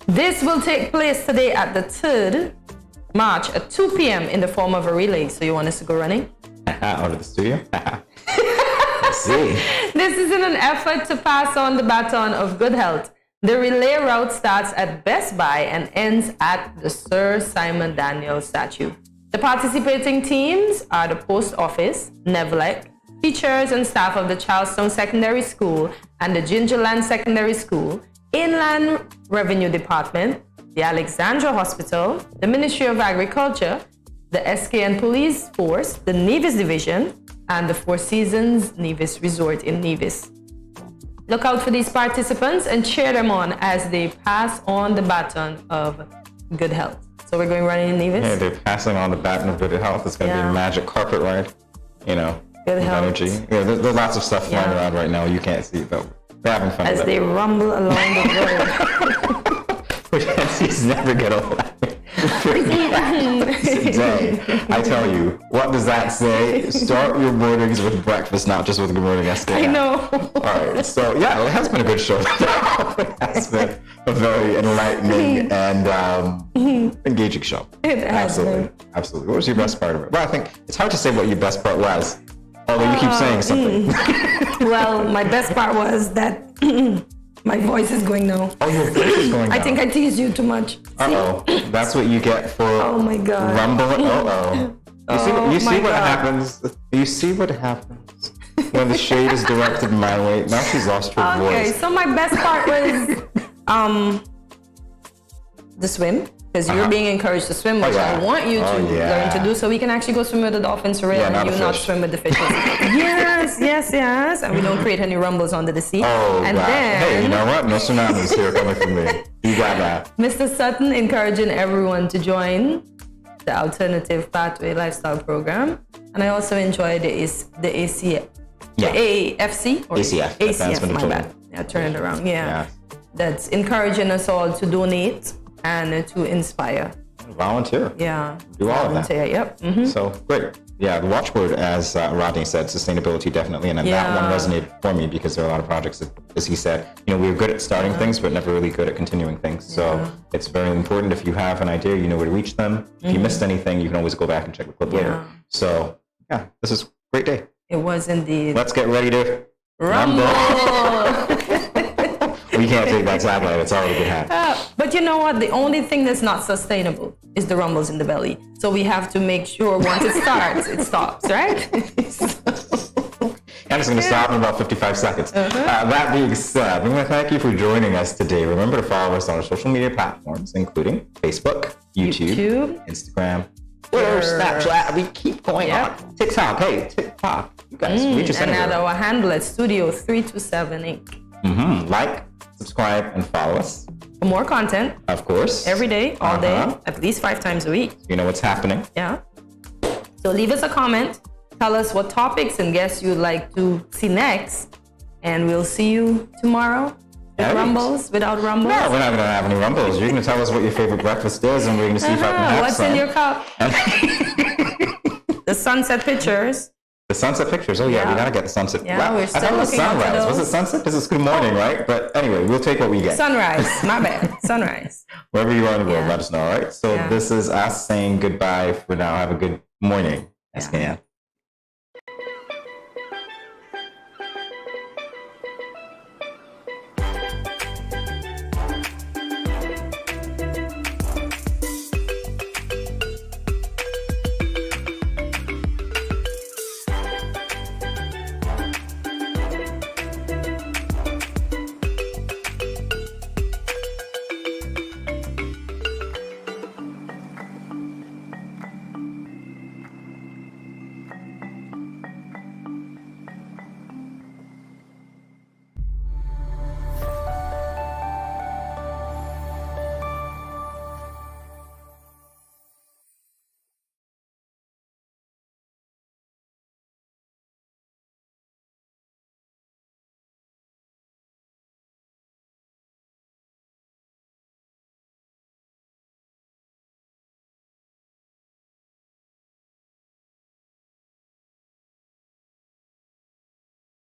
[SPEAKER 2] this will take place today at the 3rd March at 2 p.m. in the form of a relay. So you want us to go running?
[SPEAKER 1] Out of the studio? Let's see.
[SPEAKER 2] This is in an effort to pass on the baton of good health. The relay route starts at Best Buy and ends at the Sir Simon Daniels statue. The participating teams are the Post Office, Nevlec, teachers and staff of the Charlestown Secondary School and the Gingerland Secondary School, Inland Revenue Department, the Alexandra Hospital, the Ministry of Agriculture, the SKN Police Force, the Nevis Division, and the Four Seasons Nevis Resort in Nevis. Look out for these participants and cheer them on as they pass on the baton of good health. So we're going running in Nevis?
[SPEAKER 1] Yeah, they're passing on the baton of good health. It's going to be a magic carpet ride, good health. Energy. Yeah, there's lots of stuff flying around right now. You can't see it, but we're having fun
[SPEAKER 2] as they rumble along the road.
[SPEAKER 1] Kortensia's never get old. Today, I tell you, what does that say? Start your mornings with breakfast, not just with Good Morning SKN.
[SPEAKER 2] I know.
[SPEAKER 1] All right, so yeah, it has been a good show. It has been a very enlightening and engaging show.
[SPEAKER 2] It has been.
[SPEAKER 1] Absolutely. What was your best part of it? Well, I think it's hard to say what your best part was, although you keep saying something.
[SPEAKER 2] Well, my best part was that my voice is going now.
[SPEAKER 1] Oh, your voice is going now.
[SPEAKER 2] I think I teased you too much.
[SPEAKER 1] Uh-oh. That's what you get for rumbling. Uh-oh. You see what happens? You see what happens? when the shade is directed my way. Now she's lost her voice.
[SPEAKER 2] Okay, so my best part was the swim. Because you're being encouraged to swim, which I want you to learn to do, so we can actually go swim with the dolphins for real, and you not swim with the fishes. yes. And we don't create any rumbles under the sea. And then,
[SPEAKER 1] hey, you know what? No tsunamis here coming from me. You got that. Mr.
[SPEAKER 2] Sutton encouraging everyone to join the Alternative Pathway Lifestyle Program, and I also enjoy the ACF. The AFC or ACF. My bad. Yeah, turn it around. Yeah, that's encouraging us all to donate and to inspire.
[SPEAKER 1] Volunteer.
[SPEAKER 2] Yeah.
[SPEAKER 1] Do all of that.
[SPEAKER 2] Yep.
[SPEAKER 1] So great. Yeah, the watchword, as Rodney said, sustainability definitely, and that one resonated for me because there are a lot of projects that, as he said, we're good at starting things, but never really good at continuing things. So it's very important if you have an idea, you know where to reach them. If you missed anything, you can always go back and check the clip later. So yeah, this is a great day.
[SPEAKER 2] It was indeed.
[SPEAKER 1] Let's get ready to rumble. We can't take that tablet. It's already been had.
[SPEAKER 2] But you know what? The only thing that's not sustainable is the rumbles in the belly. So we have to make sure once it starts, it stops, right?
[SPEAKER 1] And it's going to stop in about 55 seconds. That being said, we want to thank you for joining us today. Remember to follow us on our social media platforms, including Facebook, YouTube. Instagram, Twitter, Snapchat. We keep going on. TikTok. Hey, TikTok. You guys, reach us anywhere.
[SPEAKER 2] And at our handle at Studio327 Inc.
[SPEAKER 1] Like, subscribe, and follow us.
[SPEAKER 2] For more content.
[SPEAKER 1] Of course.
[SPEAKER 2] Every day, all day, at least 5 times a week.
[SPEAKER 1] You know what's happening.
[SPEAKER 2] Yeah. So leave us a comment. Tell us what topics and guests you'd like to see next. And we'll see you tomorrow. With rumbles, without rumbles.
[SPEAKER 1] No, we're not going to have any rumbles. You're going to tell us what your favorite breakfast is, and we're going to see if I can have
[SPEAKER 2] what's
[SPEAKER 1] some.
[SPEAKER 2] in your cup? The sunset pictures.
[SPEAKER 1] The sunset pictures. Oh, yeah, we got to get the sunset.
[SPEAKER 2] Yeah, we're still looking
[SPEAKER 1] sunrise. Was it sunset? This is good morning, right? But anyway, we'll take what we get.
[SPEAKER 2] Sunrise. My bad. Sunrise.
[SPEAKER 1] Wherever you are in the world, let us know, all right? So this is us saying goodbye for now. Have a good morning, SKN.